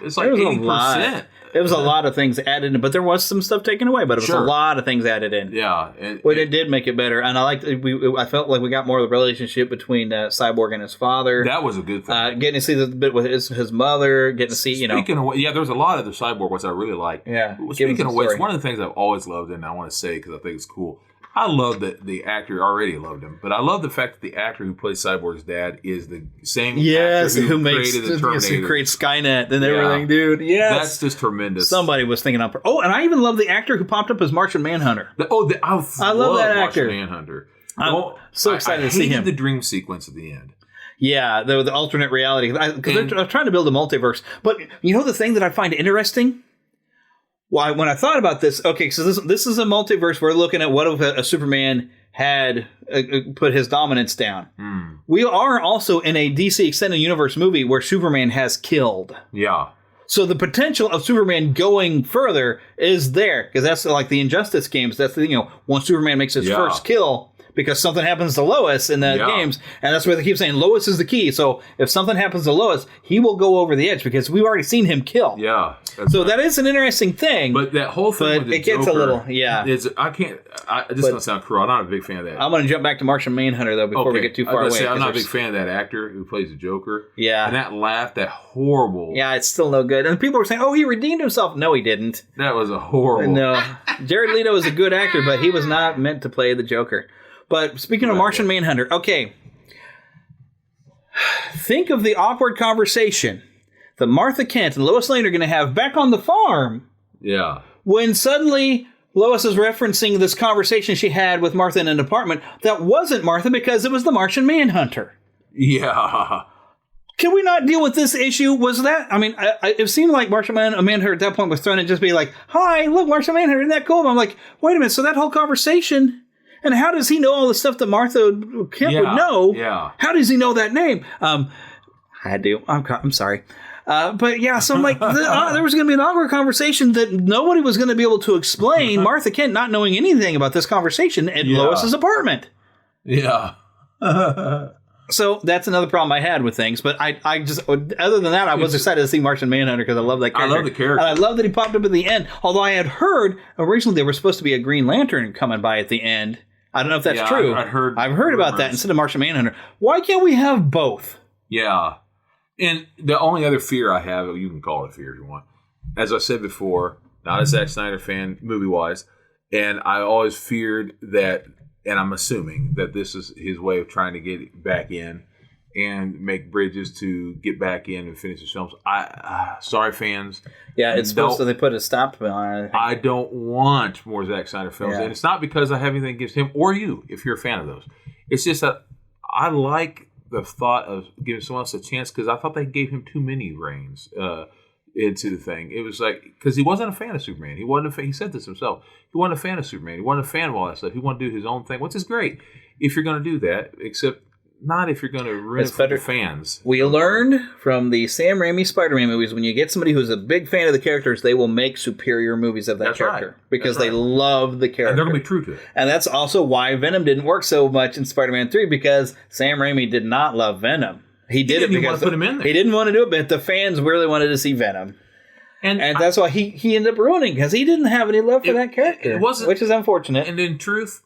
it's like 80%. There was a lot of things added in, but there was some stuff taken away. But it was a lot of things added in. Yeah, it did make it better, and I felt like we got more of the relationship between Cyborg and his father. That was a good thing. Getting to see the bit with his mother, getting to see Speaking of there was a lot of the Cyborg ones I really liked. Yeah. Speaking of which, one of the things I've always loved, and I want to say because I think it's cool. I love that the actor already loved him, but I love the fact that the actor who plays Cyborg's dad is the same actor who created the Terminator. Who creates Skynet and everything, dude. Yes. That's just tremendous. Somebody was thinking up. Oh, and I even love the actor who popped up as Martian Manhunter. I love that actor. Martian Manhunter. I'm so excited to see him. I hated the dream sequence at the end. Yeah, the alternate reality. Because they're trying to build a multiverse. But you know the thing that I find interesting? Well, when I thought about this, okay, so this is a multiverse. We're looking at what if a Superman had put his dominance down. We are also in a DC Extended Universe movie where Superman has killed. Yeah. So the potential of Superman going further is there, because that's like the Injustice games. That's once Superman makes his first kill, because something happens to Lois in the games, and that's why they keep saying Lois is the key. So if something happens to Lois, he will go over the edge because we've already seen him kill. Yeah. So that is an interesting thing. But that whole thing with the gets Joker a little, this is going to sound cruel. I'm not a big fan of that. I'm going to jump back to Martian Manhunter, though, before we get too far away. I'm not a big fan of that actor who plays the Joker. Yeah. And that laugh, that horrible. Yeah, it's still no good. And people were saying, he redeemed himself. No, he didn't. That was a horrible. No. Jared Leto is a good actor, but he was not meant to play the Joker. But speaking of Martian Manhunter, okay. Think of the awkward conversation that Martha Kent and Lois Lane are going to have back on the farm. Yeah. When suddenly Lois is referencing this conversation she had with Martha in an apartment that wasn't Martha because it was the Martian Manhunter. Yeah. Can we not deal with this issue? Was that, I mean, it seemed like Martian Manhunter at that point was thrown and just be like, hi, look, Martian Manhunter, isn't that cool? And I'm like, wait a minute, so that whole conversation, and how does he know all the stuff that Martha Kent would know? Yeah. How does he know that name? I do. I'm sorry. But yeah, so I'm like, there was going to be an awkward conversation that nobody was going to be able to explain. Martha Kent not knowing anything about this conversation at Lois's apartment. Yeah. So that's another problem I had with things. But I just, other than that, I was excited to see Martian Manhunter because I love that character. I love the character. And I love that he popped up at the end. Although I had heard originally there was supposed to be a Green Lantern coming by at the end. I don't know if that's true. I've heard about that instead of Martian Manhunter. Why can't we have both? Yeah. And the only other fear I have, you can call it a fear if you want, as I said before, not a Zack Snyder fan movie-wise, and I always feared that, and I'm assuming that this is his way of trying to get back in and make bridges to get back in and finish his films. Sorry, fans. Yeah, it's supposed to, they put a stop on it. I don't want more Zack Snyder films, and it's not because I have anything against him or you, if you're a fan of those. It's just that I like the thought of giving someone else a chance because I thought they gave him too many reins into the thing. It was like, because he wasn't a fan of Superman. He wasn't a fan, he said this himself. He wasn't a fan of Superman. He wasn't a fan of all that stuff. He wanted to do his own thing, which is great if you're going to do that, except not if you're going to ruin it for the fans. We learned from the Sam Raimi Spider-Man movies, when you get somebody who's a big fan of the characters, they will make superior movies of that character. Right. Because they love the character. And they're going to be true to it. And that's also why Venom didn't work so much in Spider-Man 3, because Sam Raimi did not love Venom. He did it because want to put him in there. He didn't want to do it, but the fans really wanted to see Venom. And that's why he ended up ruining, because he didn't have any love for that character, which is unfortunate. And in truth,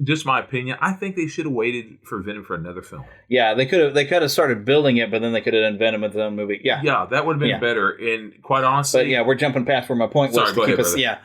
just my opinion, I think they should have waited for Venom for another film. Yeah, they could have started building it, but then they could have done Venom with their own movie. Yeah, that would have been better. And quite honestly, but yeah, we're jumping past where my point was to keep us. Yeah,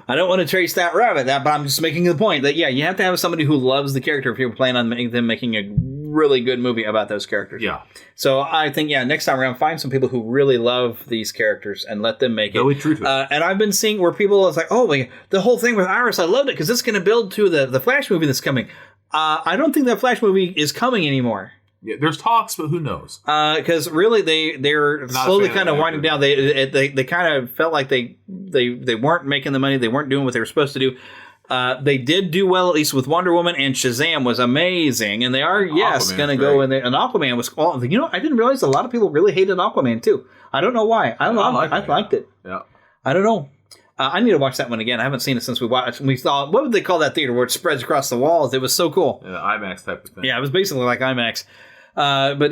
I don't want to trace that rabbit, but I'm just making the point that you have to have somebody who loves the character if you're planning on them making a really good movie about those characters. Yeah. So I think next time around, find some people who really love these characters and let them make it. Really true to it. And I've been seeing where people are like, oh, the whole thing with Iris, I loved it because it's going to build to the Flash movie that's coming. I don't think that Flash movie is coming anymore. Yeah, there's talks, but who knows? Because really, they're slowly kind of winding down. They kind of felt like they weren't making the money. They weren't doing what they were supposed to do. They did do well, at least with Wonder Woman, and Shazam was amazing. And they are, going to go in there. And Aquaman was, I didn't realize a lot of people really hated Aquaman too. I don't know why. I liked it. Yeah. I don't know. I need to watch that one again. I haven't seen it since we watched. We saw, what would they call that theater where it spreads across the walls? It was so cool. Yeah, IMAX type of thing. Yeah, it was basically like IMAX. But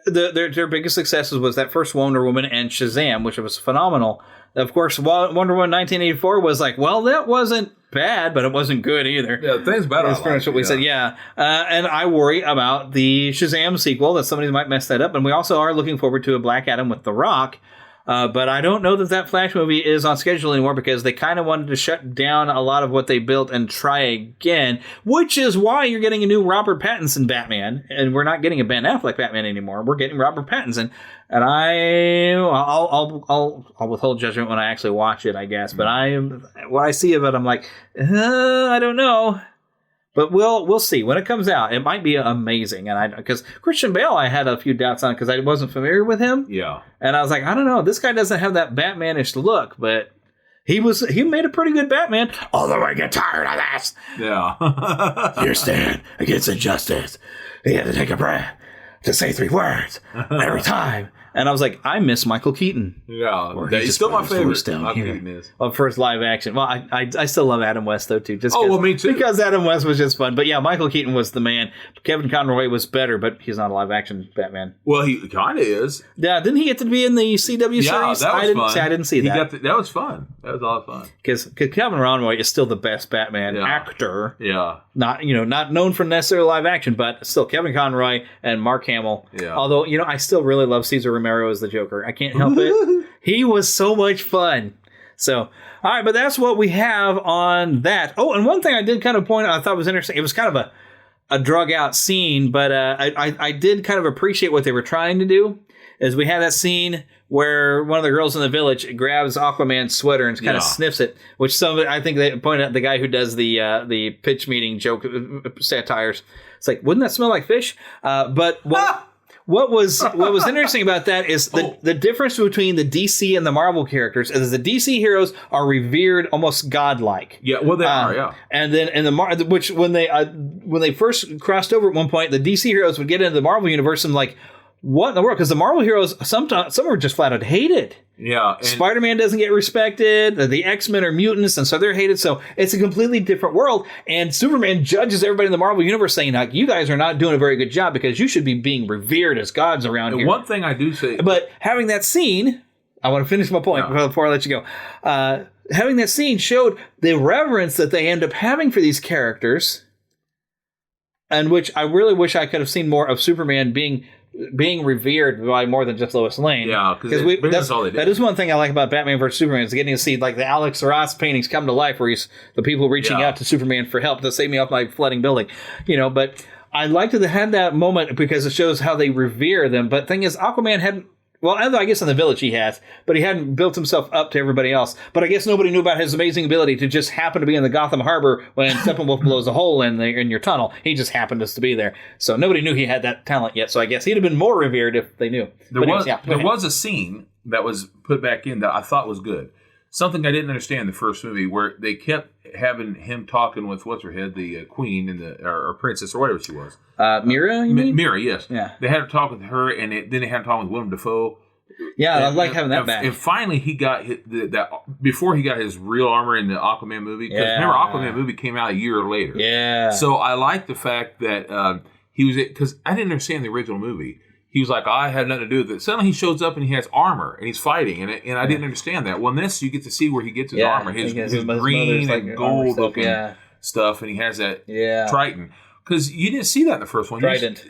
their biggest successes was that first Wonder Woman and Shazam, which was phenomenal. Of course, Wonder Woman 1984 was like, well, that wasn't bad, but it wasn't good either. Yeah, the thing's better. That's pretty much what we said, yeah. And I worry about the Shazam sequel, that somebody might mess that up. And we also are looking forward to a Black Adam with The Rock. But I don't know that Flash movie is on schedule anymore because they kind of wanted to shut down a lot of what they built and try again, which is why you're getting a new Robert Pattinson Batman, and we're not getting a Ben Affleck Batman anymore. We're getting Robert Pattinson, and I'll withhold judgment when I actually watch it, I guess. But what I see of it, I'm like, I don't know. But we'll see when it comes out. It might be amazing, and because Christian Bale, I had a few doubts on because I wasn't familiar with him. Yeah, and I was like, I don't know, this guy doesn't have that Batmanish look, but he made a pretty good Batman. Although I get tired of this. Yeah, you stand against injustice. You have to take a breath to say 3 words every time. And I was like, I miss Michael Keaton. Yeah, he's still my favorite. Michael Keaton is. Well, first live action. Well, I still love Adam West, though, too. Me too. Because Adam West was just fun. But yeah, Michael Keaton was the man. Kevin Conroy was better, but he's not a live action Batman. Well, he kind of is. Yeah, didn't he get to be in the CW series? That was fun. I didn't see that. That was fun. That was a lot of fun. Because Kevin Conroy is still the best Batman actor. Yeah. Not known for necessarily live action, but still Kevin Conroy and Mark Hamill. Yeah. Although, I still really love Cesar Romero as the Joker. I can't help it. He was so much fun. So, all right, but that's what we have on that. Oh, and one thing I did kind of point out, I thought was interesting. It was kind of a drug out scene, but I did kind of appreciate what they were trying to do. Is we had that scene where one of the girls in the village grabs Aquaman's sweater and kind of sniffs it, which I think they pointed out the guy who does the pitch meeting joke satires It's like, wouldn't that smell like fish? But what was interesting about that is the difference between the DC and the Marvel characters is the DC heroes are revered almost godlike. Yeah, well, they are, yeah. And then in which when they first crossed over at one point, the DC heroes would get into the Marvel universe and like, what in the world? Because the Marvel heroes, some were just flat out hated. Yeah. Spider-Man doesn't get respected. The X-Men are mutants, and so they're hated. So it's a completely different world. And Superman judges everybody in the Marvel universe saying, like, you guys are not doing a very good job because you should be being revered as gods around here. One thing I do say... But having that scene... I want to finish my point before I let you go. Having that scene showed the reverence that they end up having for these characters, and which I really wish I could have seen more of Superman being revered by more than just Lois Lane. Yeah, because that's all they did. That is one thing I like about Batman vs. Superman is getting to see like the Alex Ross paintings come to life, where he's the people reaching out to Superman for help to save me off my flooding building. But I liked to have that moment because it shows how they revere them. But the thing is, Aquaman hadn't. Well, I guess in the village he has, but he hadn't built himself up to everybody else. But I guess nobody knew about his amazing ability to just happen to be in the Gotham Harbor when Steppenwolf blows a hole in your tunnel. He just happened to be there. So nobody knew he had that talent yet. So I guess he'd have been more revered if they knew. There was a scene that was put back in that I thought was good. Something I didn't understand in the first movie, where they kept having him talking with what's-her-head, the queen and or princess or whatever she was. Mira, you mean? Mira, yes. Yeah. They had to talk with her, and then they had to talk with Willem Dafoe. Yeah, I like having that back. And finally, he got that before he got his real armor in the Aquaman movie. Because remember, Aquaman movie came out a year later. Yeah. So I like the fact that he was, because I didn't understand the original movie. He was like, I had nothing to do with it. Suddenly he shows up and he has armor and he's fighting, and I didn't understand that. Well, in this, you get to see where he gets his armor, his green and gold looking stuff, and he has that Triton. Because you didn't see that in the first one. Trident,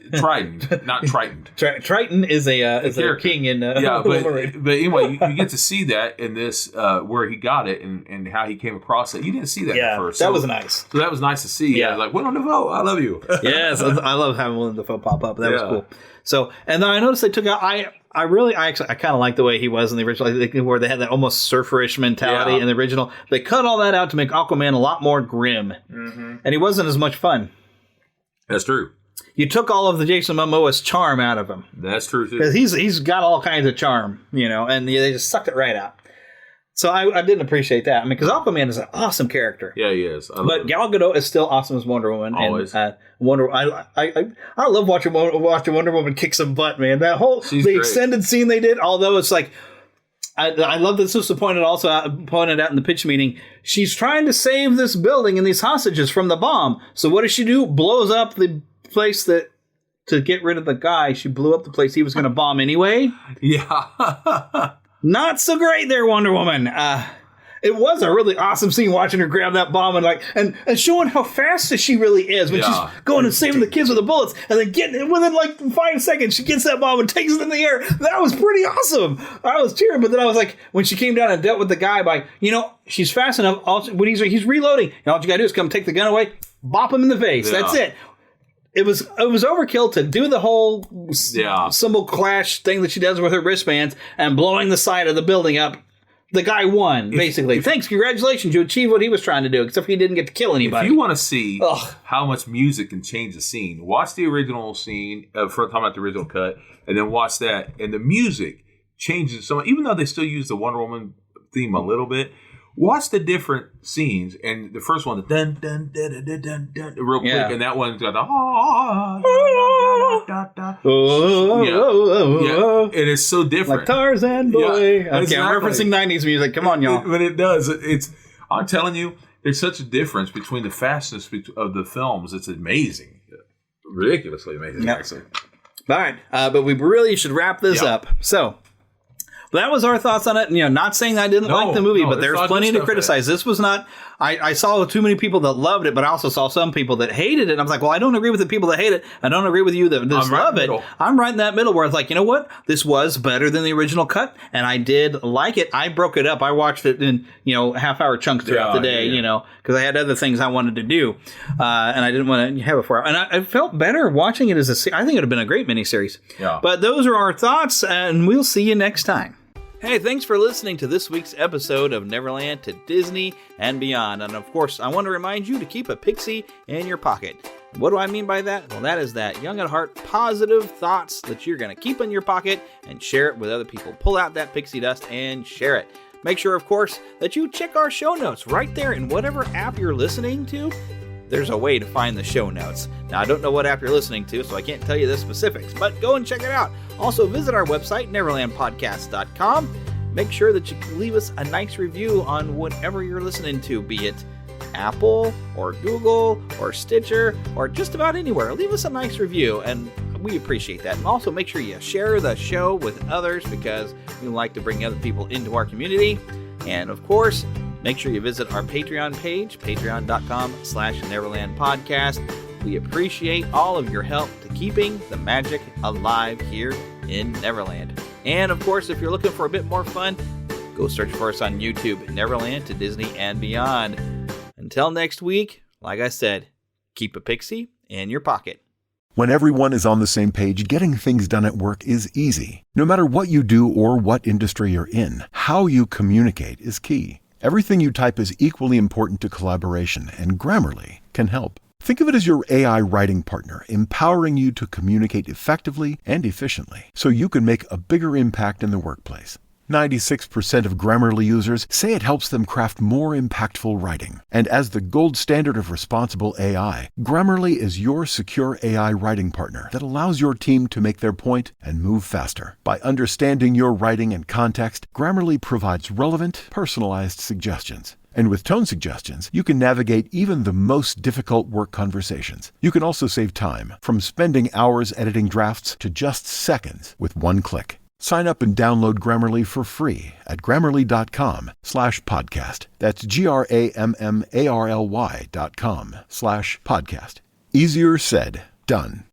not Triton. Triton is a king in but anyway, you get to see that in this where he got it and how he came across it. You didn't see that in the first. That was nice. So that was nice to see. Yeah, I was like, Willem Dafoe, I love you. Yes, I love having Willem Dafoe pop up. That was cool. So, and then I noticed they took out. I kind of like the way he was in the original, where they had that almost surferish mentality in the original. They cut all that out to make Aquaman a lot more grim, and he wasn't as much fun. That's true. You took all of the Jason Momoa's charm out of him. That's true too. Because he's got all kinds of charm, and they just sucked it right out. So I didn't appreciate that. I mean, because Aquaman is an awesome character. Yeah, he is. But Gal Gadot is still awesome as Wonder Woman. Always. And, I love watching Wonder Woman kick some butt, man. That whole extended scene they did, although it's like. I love this was pointed out in the pitch meeting. She's trying to save this building and these hostages from the bomb. So what does she do? Blows up the place to get rid of the guy. She blew up the place he was going to bomb anyway. Yeah. Not so great there, Wonder Woman. It was a really awesome scene watching her grab that bomb and showing how fast she really is when she's going and saving the kids with the bullets, and then within like 5 seconds she gets that bomb and takes it in the air. That was pretty awesome. I was cheering, but then I was like, when she came down and dealt with the guy by, she's fast enough. When he's reloading, and all you gotta do is come take the gun away, bop him in the face. Yeah. That's it. It was overkill to do the whole symbol clash thing that she does with her wristbands and blowing the side of the building up. The guy won, basically. Thanks, congratulations, you achieved what he was trying to do, except he didn't get to kill anybody. If you want to see how much music can change a scene, watch the original scene, talking about the original cut, and then watch that, and the music changes so much. Even though they still use the Wonder Woman theme a little bit, watch the different scenes, and the first one, the dun dun dun dun dun dun, dun real quick, and that one's got the and it's so different, like Tarzan boy. Yeah, okay, I'm referencing 90s music. Come on, y'all. But it does. I'm telling you, there's such a difference between the fastness of the films. It's amazing, ridiculously amazing. Actually. All right, but we really should wrap this up. So. But that was our thoughts on it. Not saying that I didn't like the movie, but there's plenty to criticize. This was not. I saw too many people that loved it, but I also saw some people that hated it. And I was like, well, I don't agree with the people that hate it. I don't agree with you that just love it. I'm right in that middle where it's like, you know what? This was better than the original cut, and I did like it. I broke it up. I watched it in half-hour chunks throughout the day, because I had other things I wanted to do, and I didn't want to have it 4 hours. And I felt better watching it as I think it would have been a great miniseries. Yeah. But those are our thoughts, and we'll see you next time. Hey, thanks for listening to this week's episode of Neverland to Disney and Beyond. And of course, I want to remind you to keep a pixie in your pocket. What do I mean by that? Well, that is that young at heart positive thoughts that you're going to keep in your pocket and share it with other people. Pull out that pixie dust and share it. Make sure, of course, that you check our show notes right there in whatever app you're listening to. There's a way to find the show notes. Now, I don't know what app you're listening to, so I can't tell you the specifics, but go and check it out. Also, visit our website, neverlandpodcast.com. Make sure that you leave us a nice review on whatever you're listening to, be it Apple or Google or Stitcher or just about anywhere. Leave us a nice review, and we appreciate that. And also make sure you share the show with others, because we like to bring other people into our community. And of course, make sure you visit our Patreon page, patreon.com/neverlandpodcast. We appreciate all of your help to keeping the magic alive here in Neverland. And of course, if you're looking for a bit more fun, go search for us on YouTube, Neverland to Disney and Beyond. Until next week, like I said, keep a pixie in your pocket. When everyone is on the same page, getting things done at work is easy. No matter what you do or what industry you're in, how you communicate is key. Everything you type is equally important to collaboration, and Grammarly can help. Think of it as your AI writing partner, empowering you to communicate effectively and efficiently so you can make a bigger impact in the workplace. 96% of Grammarly users say it helps them craft more impactful writing. And as the gold standard of responsible AI, Grammarly is your secure AI writing partner that allows your team to make their point and move faster. By understanding your writing and context, Grammarly provides relevant, personalized suggestions. And with tone suggestions, you can navigate even the most difficult work conversations. You can also save time, from spending hours editing drafts to just seconds with one click. Sign up and download Grammarly for free at grammarly.com/podcast. That's GRAMMARLY.com/podcast. Easier said, done.